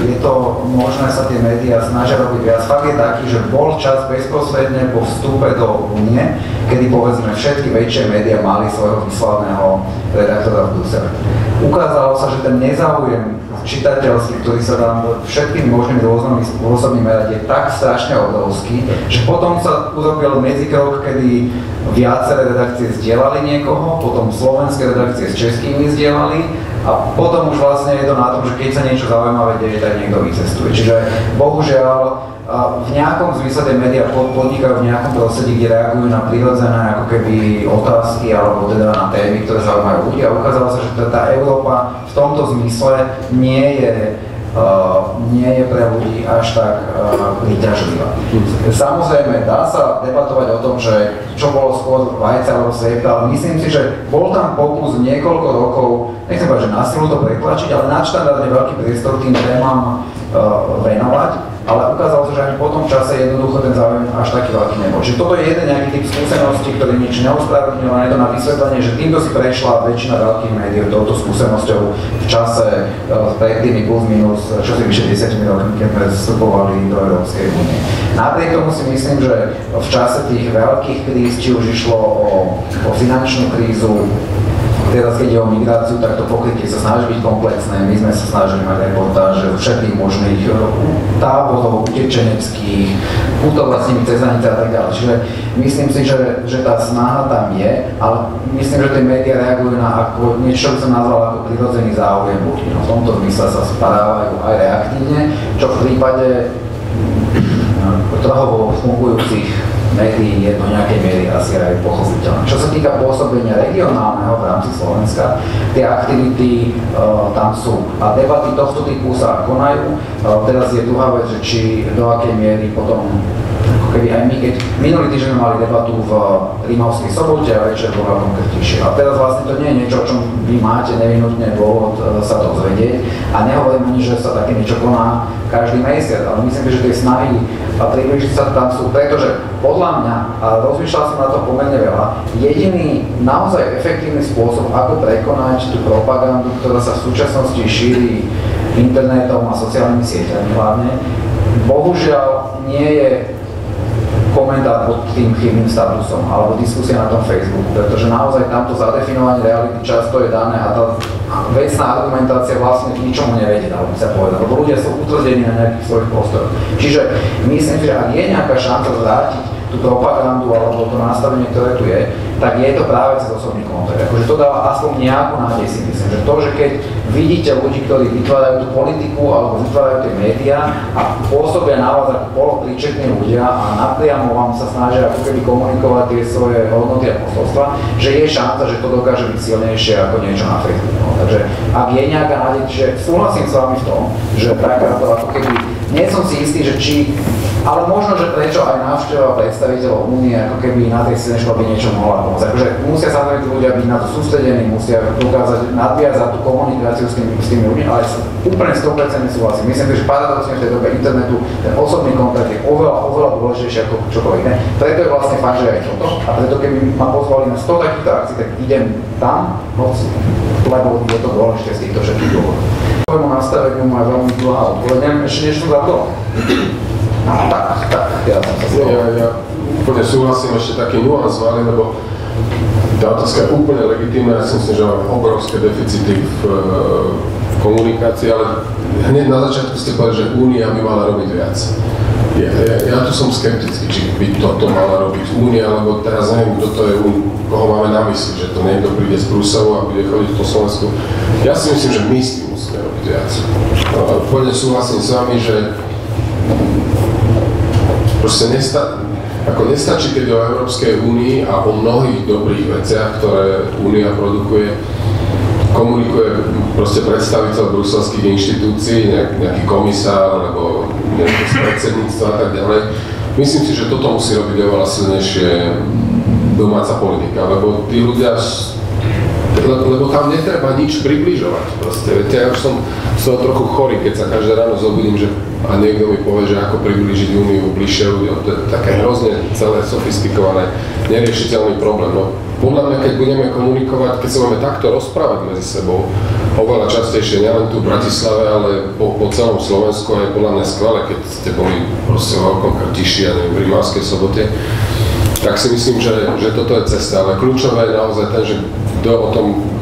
je to možné, sa tie médiá snažia robiť viac. Fakt je taký, že bol čas bezprostredne po vstupe do únie, kedy povedzme všetky väčšie médiá mali svojho vyslavného redaktora v Brusele. Ukázalo sa, že ten nezáujem z čitateľský, ktorý sa dá všetkými možnými rôznymi spôsobmi merať, je tak strašne obrovský, že potom sa urobil medzikrok, kedy viaceré redakcie zdieľali niekoho, potom slovenské redakcie s českými zdieľali a potom už vlastne je to na tom, že keď sa niečo zaujímavé deje, tak niekto vycestuje. Čiže bohužiaľ v nejakom zmysle tie médiá podnikajú v nejakom prostredí, kde reagujú na prirodzené ako keby otázky alebo teda na témy, ktoré zaujímajú ľudí a ukázalo sa, že tá Európa v tomto zmysle nie je pre ľudí až tak príťažlivá. Samozrejme, dá sa debatovať o tom, že čo bolo skôr vajce alebo sliepka, ale myslím si, že bol tam pokus niekoľko rokov, nechcem povedať, že na silu to pretlačiť, ale nadštandardne veľký priestor tým témam venovať. Ale ukázalo sa, že ani po tom čase jednoducho ten záujem až taký veľký nebol. Čiže toto je jeden nejaký typ skúsenosti, ktorý nič neospravedlňuje, len je to na vysvetlenie, že týmto si prešla väčšina veľkých médií touto skúsenosťou v čase pred tými plus minus, čo si vyše 10 rokmi, keď sme vstupovali do Európskej únie. Napriek tomu si myslím, že v čase tých veľkých kríz, či už išlo o finančnú krízu, teraz keď je o migráciu, tak to pokrytie sa snaží byť komplexné. My sme sa snažili mať reportáže zo všetkých možných táborov, utečeneckých, putovať s nimi cez hranice a tak ďalej. Čiže myslím si, že tá snaha tam je, ale myslím, že tie médiá reagujú na ako niečo, čo by som nazval ako prirodzený záujem ľudí. No, v tomto zmysle sa správajú aj reaktívne, čo v prípade trhovo fungujúcich médií je do nejakej miery asi aj pochopiteľné. Čo sa týka pôsobenia regionálneho v rámci Slovenska, tie aktivity tam sú a debaty tohto typu sa konajú. Teraz je druhá vec, že či do akej miery potom, ako keby aj my, keď minulý týždeň mali debatu v Rímavskej Sobote a večer bola konkrétnejšie. A teraz vlastne to nie je niečo, o čom vy máte nevyhnutne dôvod sa to dozvedieť a nehovorím ani, že sa také niečo koná každý mesiac, ale myslím, že tie snahy a približiť sa tam sú, pretože podľa mňa, a rozmýšľal som na to pomerne veľa, jediný naozaj efektívny spôsob, ako prekonať tú propagandu, ktorá sa v súčasnosti šíri internetom a sociálnymi sieťami hlavne, bohužiaľ nie je komentár pod tým chybným statusom alebo diskusia na tom Facebooku, pretože naozaj tamto zadefinovanie reality často je dané a tá vecná argumentácia vlastne k ničomu nevedie, dalo by sa povedať, lebo ľudia sú utvrdení na nejakých svojich postoroch. Čiže myslím, že ak je nejaká šanca zvrátiť tú propagandu alebo to nastavenie, ktoré tu je, tak je to práve cez osobný kontakt. Akože to dáva aspoň nejakú nádej, si myslím, že to, že keď vidíte ľudí, ktorí vytvárajú tú politiku alebo vytvárajú tie médiá a pôsobia na vás ako polopríčetní ľudia a napriamo vám sa snažia ako keby komunikovať tie svoje hodnoty a posolstva, že je šanca, že to dokáže byť silnejšie ako niečo na Facebooku. No, takže ak je nejaká nádej, že súhlasím s vami v tom, že takáto ako keby, nie som si istý, že či ale možno, že prečo aj návšteva predstaviteľov Únie ako keby na tej scéne šla by niečo mohla pomôcť. Akože musia samozrejme tí ľudia byť na to sústredení, musia dokázať nadviazať tú komunikáciu s tými ľuďmi, ale úplne 100% súhlasím. Myslím, že paradoxne v tej dobe internetu ten osobný kontakt je oveľa dôležitejší ako čokoľvek iné. Preto je vlastne fajn, že aj toto. A preto keby ma pozvali na 100 takýchto akcií, tak idem tam, lebo je to dôležité z týchto všetkých dôvodov. K tvojmu nastaveniu má veľmi dlhá odpoveď. Neviem, ešte niečo za to? Tak, ja som sa slovo. Ja úplne súhlasím, ešte taký nuans malý, lebo tá otázka je úplne legitímna. Ja si myslím, že máme obrovské deficity v komunikácii, ale hneď na začiatku ste povedali, že Únia by mala robiť viac. Ja tu som skeptický, či by toto mala robiť Únia, lebo teraz neviem, kto to je, koho máme na mysli, že to niekto príde z Bruselu a bude chodiť po Slovensku. Ja si myslím, že my s tým musíme robiť viac. Úplne súhlasím s vami, že proste nestačí, keď o Európskej únii a o mnohých dobrých veciach, ktoré Únia produkuje, komunikuje proste predstaviteľ bruselských inštitúcií, nejaký komisár alebo nejaké predsedníctvo a tak ďalej. Myslím si, že toto musí robiť oveľa silnejšie domáca politika, lebo tí ľudia, lebo tam netreba nič približovať proste. Viete, ja už som trochu chorý, keď sa každé ráno zobudím, že a niekto mi povie, že ako priblížiť Úniu bližšie ľuďom. To je také hrozne celé sofistikované, neriešiteľný problém. No, podľa mňa, keď budeme komunikovať, keď sa budeme takto rozprávať medzi sebou, oveľa častejšie, nielen tu v Bratislave, ale po celom Slovensku, je podľa mňa skvelé, keď ste boli proste v veľkom Krtiši a neviem, v Rímavskej Sobote. tak si myslím, že toto je cesta, ale kľúčové je naozaj ten, že kto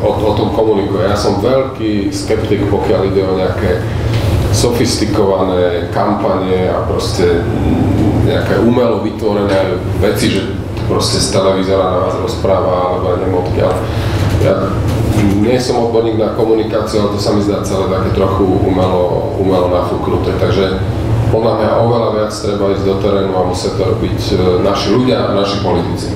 o tom komunikuje. Ja som veľký skeptik, pokiaľ ide o nejaké sofistikované kampanie a proste nejaké umelo vytvorené veci, že proste z televízora na vás rozpráva alebo aj nemotky. Ja nie som odborník na komunikáciu, ale to sa mi zdá celé také trochu umelo nafúknuté, takže podľa mňa oveľa viac treba ísť do terénu a musia to robiť naši ľudia a naši politici.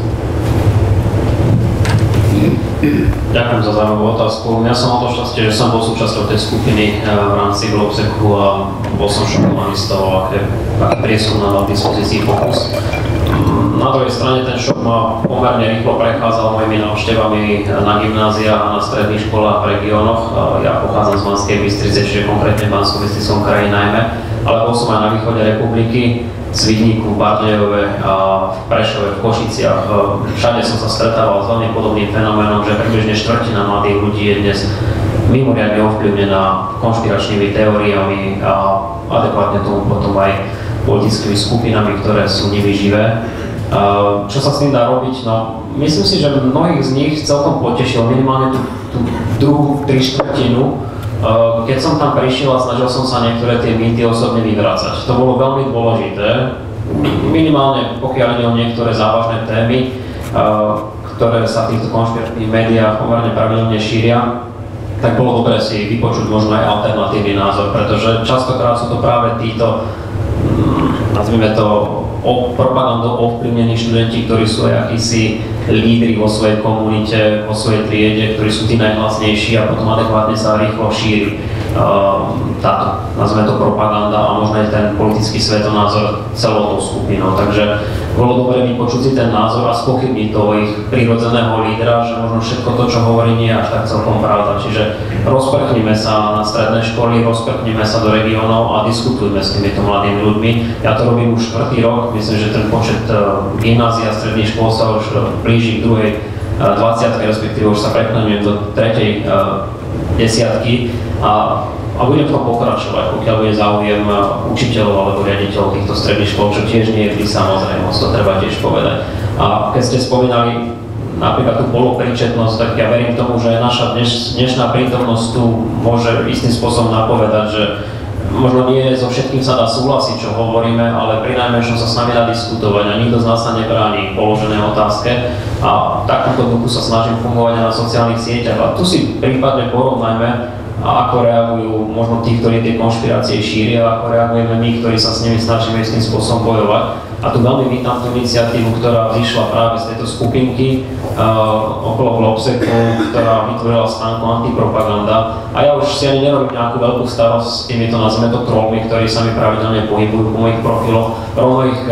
Ďakujem za zaujímavú otázku. Ja som mal to šťastie, že som bol súčasťou tej skupiny v rámci Globseku a bol som šokovaný z toho, aké prieskum nám dal v dispozícii Focus. Na druhej strane ten šok ma pomerne rýchlo prechádzal mojimi návštevami na gymnáziách a na stredných školách v regiónoch. Ja pochádzam z Banskej Bystrice, čiže konkrétne v Banskobystrickom kraji najmä, ale bol som aj na východe republiky, v Svidníku, v Bardejove, v Prešove, v Košiciach. Všade som sa stretával s veľmi podobným fenoménom, že približne štvrtina mladých ľudí je dnes mimoriadne ovplyvnená konšpiračnými teóriami a adekvátne tomu potom aj politickými skupinami, ktoré sú nimi živé. Čo sa s tým dá robiť? No, myslím si, že mnohých z nich celkom potešil minimálne tú druhú 3/4. Keď som tam prišiel a snažil som sa niektoré tie mýty osobne vyvracať. To bolo veľmi dôležité, minimálne pokiaľ ide o niektoré závažné témy, ktoré sa v týchto konšpiratívnych médiách pomerne pravidelne šíria, tak bolo dobré si vypočuť možno aj alternatívny názor, pretože častokrát sú to práve títo, nazvime to, propagandou ovplyvnení študenti, ktorí sú aj akísi lídri vo svojej komunite, vo svojej triede, ktorí sú tí najhlasnejší a potom adekvátne sa rýchlo šíri táto, nazvime to, propaganda a možno aj ten politický svetonázor celou tou skupinou. Takže bolo dobre vypočuť si ten názor a spochybniť toho ich prirodzeného lídra, že možno všetko to, čo hovorí, nie je až tak celkom pravda. Čiže rozprchnime sa na stredné školy, rozprchnime sa do regiónov a diskutujme s týmito mladými ľuďmi. Ja to robím už 4. rok, myslím, že ten počet gymnázií a stredných škôl sa už blíži k druhej 20, respektíve už sa preklenujem do 3. desiatky a budem v tom pokračovať, pokiaľ bude záujem učiteľov alebo riaditeľov týchto stredných škôl, čo tiež nie je vždy samozrejmosť, to treba tiež povedať. A keď ste spomínali napríklad tú polopríčetnosť, tak ja verím tomu, že naša dnešná prítomnosť tu môže istým spôsobom napovedať, že možno nie so všetkým sa dá súhlasiť, čo hovoríme, ale prinajmenšom sa s nami dá diskutovať a nikto z nás sa nebráni položenej otázke a v takomto duchu sa snažím fungovať aj na sociálnych sieťach a tu si prípadne porovnajme, ako reagujú možno tí, ktorí tie konšpirácie šíria, ako reagujeme my, ktorí sa s nimi snažíme istým spôsobom bojovať. A tu veľmi vítam tú iniciatívu, ktorá vyšla práve z tejto skupinky okolo Globseku, ktorá vytvorila stránku Antipropaganda. A ja už si ani nerobím nejakú veľkú starosť s týmito, nazvime to, trollmi, ktorí sa mi pravidelne pohybujú po mojich profiloch. Rovno ich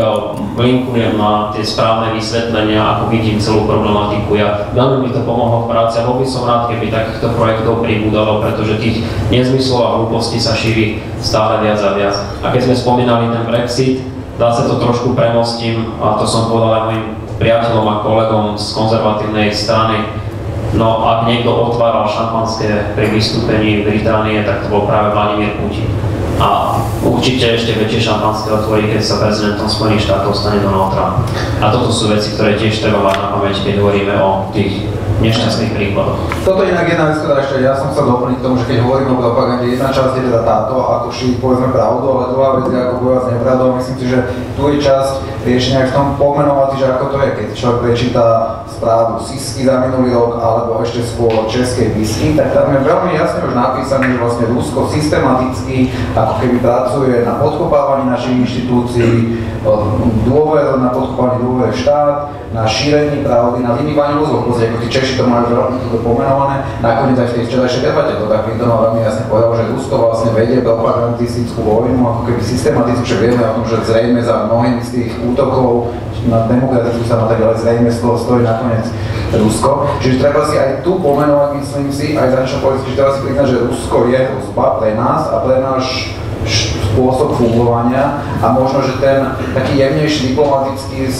linkujem na tie správne vysvetlenia, ako vidím celú problematiku. Ja veľmi mi to pomohlo v práci a bol by som rád, keby takýchto projektov pribúdalo, pretože tých nezmyslov a hlúpostí sa šíri stále viac a viac. A keď sme spomínali ten Brexit, dá sa to trošku premostím, a to som povedal aj mojim priateľom a kolegom z konzervatívnej strany. No ak niekto otváral šampanské pri vystúpení Británie, tak to bol práve Vladimír Putin. A určite ešte väčšie šampanské otvorí, keď sa prezidentom Spojených štátov stane Donald Trump. A toto sú veci, ktoré tiež treba mať na pamäti, keď hovoríme o tých nešťastných príkladoch. Toto je inak jedna vec, ktorá ešte ja som chcel doplniť k tomu, že keď hovoríme o propagande, jedna časť je teda táto, ako šíriť povedzme pravdu, ale druhá vec je ako bojovať s nepravdou. Myslím si, že tu je časť riešenia aj v tom pomenovať, že ako to je, keď človek prečíta správu Sisky za minulý rok alebo ešte skôr Českej Bisky, tak tam je veľmi jasne už napísané, že vlastne Rusko systematicky ako keby pracuje na podkopávaní našich inštitúcií, na podkopávaní dôvery v štát, na šírení pravdy, na vymývanie mozgov. Ako tí Češi to majú veľmi pomenované. Nakoniec aj v tej včerajšej debate to tak Clinton veľmi jasne povedal, že Rusko vlastne vedie propagandistickú vojnu, ako keby systematicky, že vieme o tom, že zrejme za mnohými z tých útokov na demokratickú stranu a tak ďalej, zrejme stojí nakoniec Rusko. Čiže treba si aj tu pomenovať, myslím si, aj zahraničnou politicky, že treba si priznať, že Rusko je hrozba pre nás a pre náš spôsob fungovania a možno, že ten taký jemnejší diplomatický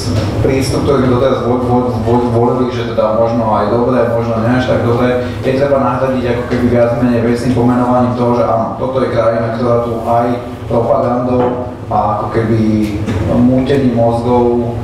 prístup, ktorý sme doteraz volili, že teda možno aj dobré, možno nie až tak dobré, je treba nahradiť ako keby viac menej vecným pomenovaním toho, že áno, toto je krajina, ktorá tu aj propagandou a ako keby mútením mozgov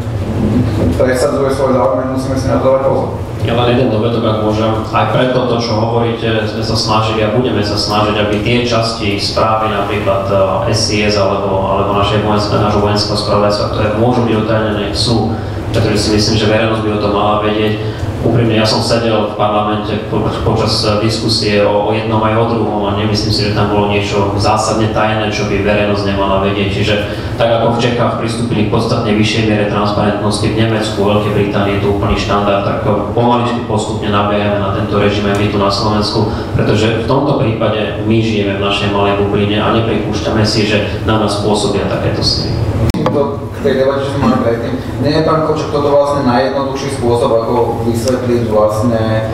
presadzuje svoje záujmy, musíme si na to dávať pozor. Ja len jeden dovedok, ak môžem. Aj preto to, čo hovoríte, sme sa snažili a budeme sa snažiť, aby tie časti správy, napríklad SIS alebo nášho vojenského spravodajstva, ktoré môžu byť utajnené, sú, pretože si myslím, že verejnosť by o tom mala vedieť. Úprimne, ja som sedel v parlamente počas diskusie o jednom aj o druhom a nemyslím si, že tam bolo niečo zásadne tajné, čo by verejnosť nemala vedieť. Čiže tak ako v Čechách pristúpili k podstatne vyššej miere transparentnosti, v Nemecku, Veľkej Británii je to úplný štandard, tak pomaličky postupne nabehame na tento režim aj my tu na Slovensku, pretože v tomto prípade my žijeme v našej malej bubline a nepripúšťame si, že na nás pôsobia takéto sny. K tej debate, čo sme mali predtým, nie je pán Kočok toto vlastne najjednoduchší spôsob, ako vysvetliť vlastne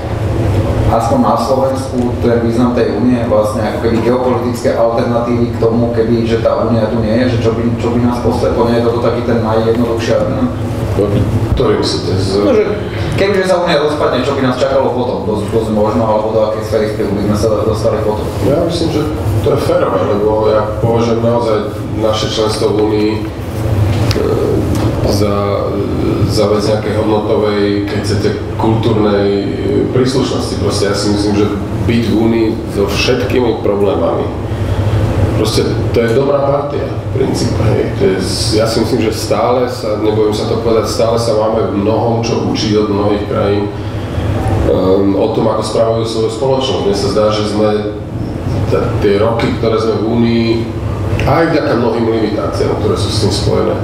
aspoň na Slovensku ten význam tej únie, vlastne ako keby geopolitické alternatívy k tomu, keby, že tá únia tu nie je, že čo by nás postretlo, nie je toto taký ten najjednoduchší argument? Ktorý myslíte? No, že kebyže sa únia rozpadne, čo by nás čakalo potom, dosť možno, alebo do akej sféry vplyvu by sme sa dostali potom? Ja myslím, že to je férové, lebo ja považujem naozaj naše členstvo v únii za vec nejakej hodnotovej, keď chcete, kultúrnej príslušnosti. Proste ja si myslím, že byť v únii so všetkými problémami, proste to je dobrá partia v princípe. Ja si myslím, že stále sa, nebojím sa to povedať, stále sa máme v mnohom čo učiť od mnohých krajín o tom, ako správajú svoju spoločnosť. Mne sa zdá, že sme tie roky, ktoré sme v únii, aj vďaka mnohým limitáciám, ktoré sú s tým spojené,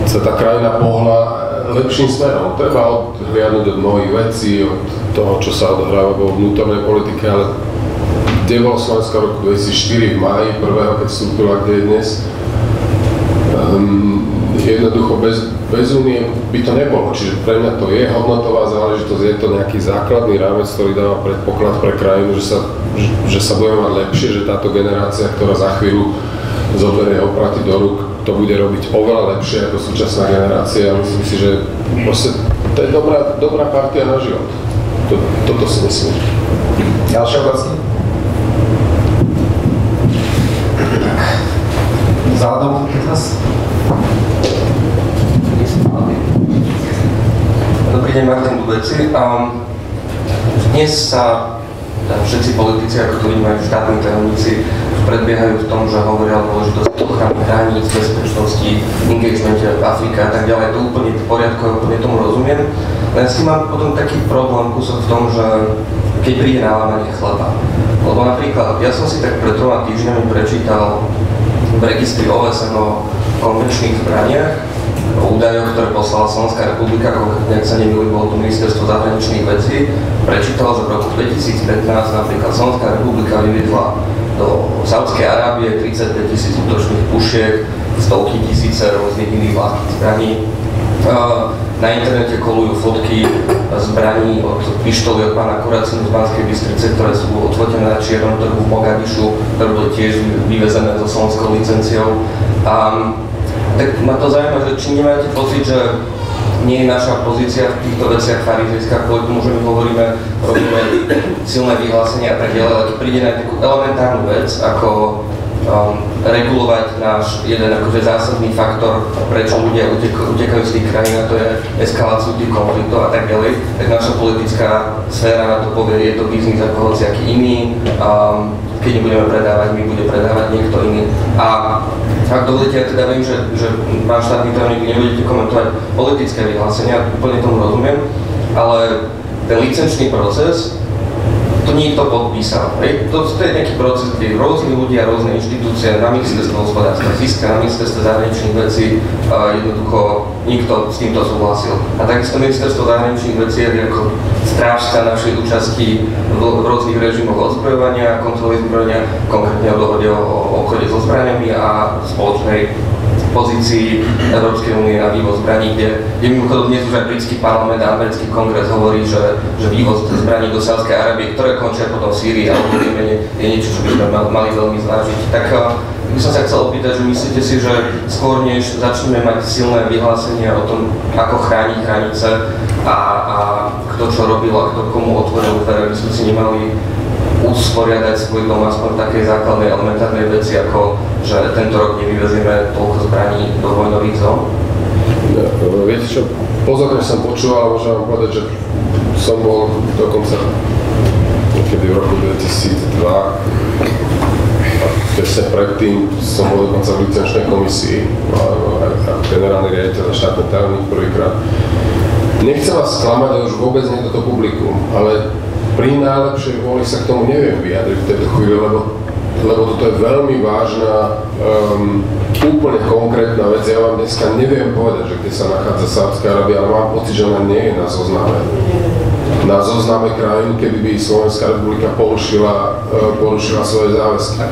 sa tá krajina pohla lepším smerom. Treba odhliadnúť od mnohých vecí, od toho, čo sa odohráva vo vnútornej politike, ale kde bolo Slovensko v roku 2004 v máji, prvého, keď vstúpila, kde je dnes. Jednoducho bez únie by to nebolo, čiže pre mňa to je hodnotová záležitosť, je to nejaký základný rámec, ktorý dáva predpoklad pre krajinu, že sa budeme mať lepšie, že táto generácia, ktorá za chvíľu zoberie opraty do rúk, to bude robiť oveľa lepšie ako súčasná generácia. Myslím si, že proste to je dobrá partia na život. Toto si myslím. Ďalšie otázky? Záladom teraz? Dobrý deň, Martin Dubeci. Dnes sa všetci politici, ako to vidíme aj štátni tajomníci, predbiehajú v tom, že hovoria o dôležitosti ochrany hraníc, bezpečnosti, engagemente v Afrike a tak ďalej. To úplne v poriadku, ja úplne tomu rozumiem. Len s tým mám potom taký problém kúsok v tom, že keď príde na lámanie chleba. Lebo napríklad, ja som si tak pred 3 týždňami prečítal v registri OSN o konvenčných zbraniach, o údajoch, ktoré poslala Slovenská republika, konkrétne, ak sa nemýlim, bolo to ministerstvo zahraničných vecí, prečítal, že v roku 2015 napríklad Slovenská republika vyviedla do Saúdskej Arábie 35 000 útočných pušiek, stovky tisíce rôznych iných ľahkých zbraní. Na internete kolujú fotky zbraní od pištoly od pána Kuracinu z Banskej Bystrice, ktoré sú odfotené na čiernom trhu v Mogadišu, ktoré boli tiež vyvezené so slovenskou licenciou. Tak ma to zaujíma, že či nemáte pocit, že nie je naša pozícia v týchto veciach farizejská, kvôli tomu, že my robíme silné vyhlásenia a tak ďalej, ale keď príde na takú elementárnu vec, ako regulovať náš jeden akože zásadný faktor, prečo ľudia utekajú z tých krajín, a to je eskaláciu tých konfliktov a tak ďalej, tak naša politická sféra na to povie, je to biznis ako hociaký iný, keď nebudeme predávať, my bude predávať niekto iný. A ak dovolíte, ja teda viem, že pán štátny tajomník nebudete komentovať politické vyhlásenia, úplne tomu rozumiem, ale ten licenčný proces, to niekto podpísal. To je nejaký proces, kde rôzni ľudia, rôzne inštitúcie, na ministerstvo hospodárstva, fiska, na ministerstvo zahraničných vecí, jednoducho nikto s týmto súhlasil. A takisto ministerstvo zahraničných vecí je ako strážca našej účasti v rôznych režimoch odzbrojovania, kontroly zbrojenia, konkrétne o dohode o obchode so zbraniami a spoločnej pozícii Európskej únie na vývoz zbraní, kde mimochodom dnes už aj britský parlament a americký kongres hovorí, že vývoz zbraní do Saúdskej Arábie, ktoré končia potom v Sýrii alebo v Jemene, je niečo, čo by sme mali veľmi zvážiť. Tak by som sa chcel opýtať, že myslíte si, že skôr než začneme mať silné vyhlásenia o tom, ako chrániť hranice a kto čo robil a kto komu otvoril dvere, by sme si nemali usporiadať svoj dom aspoň takej základnej elementárnej veci, ako že tento rok nevyvezieme toľko zbraní do vojnových zón? Viete čo, pozorne som počúval, môžem vám povedať, že som bol dokonca niekedy v roku 2002 a tesne predtým som bol dokonca v licenčnej komisii ako generálny riaditeľ a štátny tajomník prvýkrát. Nechcem vás sklamať, ale už vôbec nie toto publikum, ale pri najlepšej vôli sa k tomu neviem vyjadriť v tejto chvíli, lebo toto je veľmi vážna, úplne konkrétna vec. Ja vám dneska neviem povedať, že kde sa nachádza Saudská Arábia, ale mám pocit, že ona nie je na zozname. Na zozname krajín, kedy by Slovenská republika porušila svoje záväzky.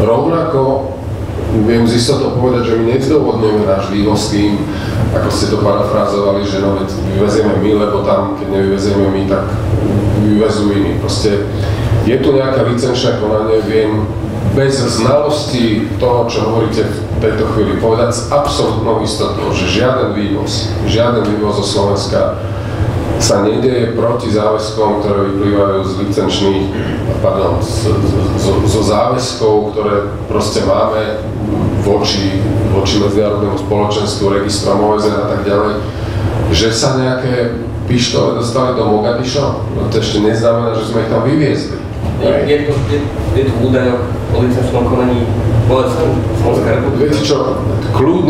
Rovnako viem z istotou povedať, že my nezdôvodňujeme náš vývoz tým, ako ste to parafrázovali, že no veď vyvezieme my, lebo tam, keď nevyvezieme my, tak vyvezujú iní. Proste je tu nejaké licenčné konanie, viem bez znalosti toho, čo hovoríte v tejto chvíli, povedať s absolútnou istotou, že žiaden vývoz zo Slovenska sa nedieje proti záväzkom, ktoré vyplývajú z licenčných, zo záväzkov, ktoré proste máme voči medzinárodnému spoločenstvu, registrom OSN a tak ďalej, že sa nejaké pištole dostali do Mogadiša, no to ešte neznamená, že sme ich tam vyviezli. Je to údaj o licenčnom konaní Slovenská republika? Viete čo, kľudne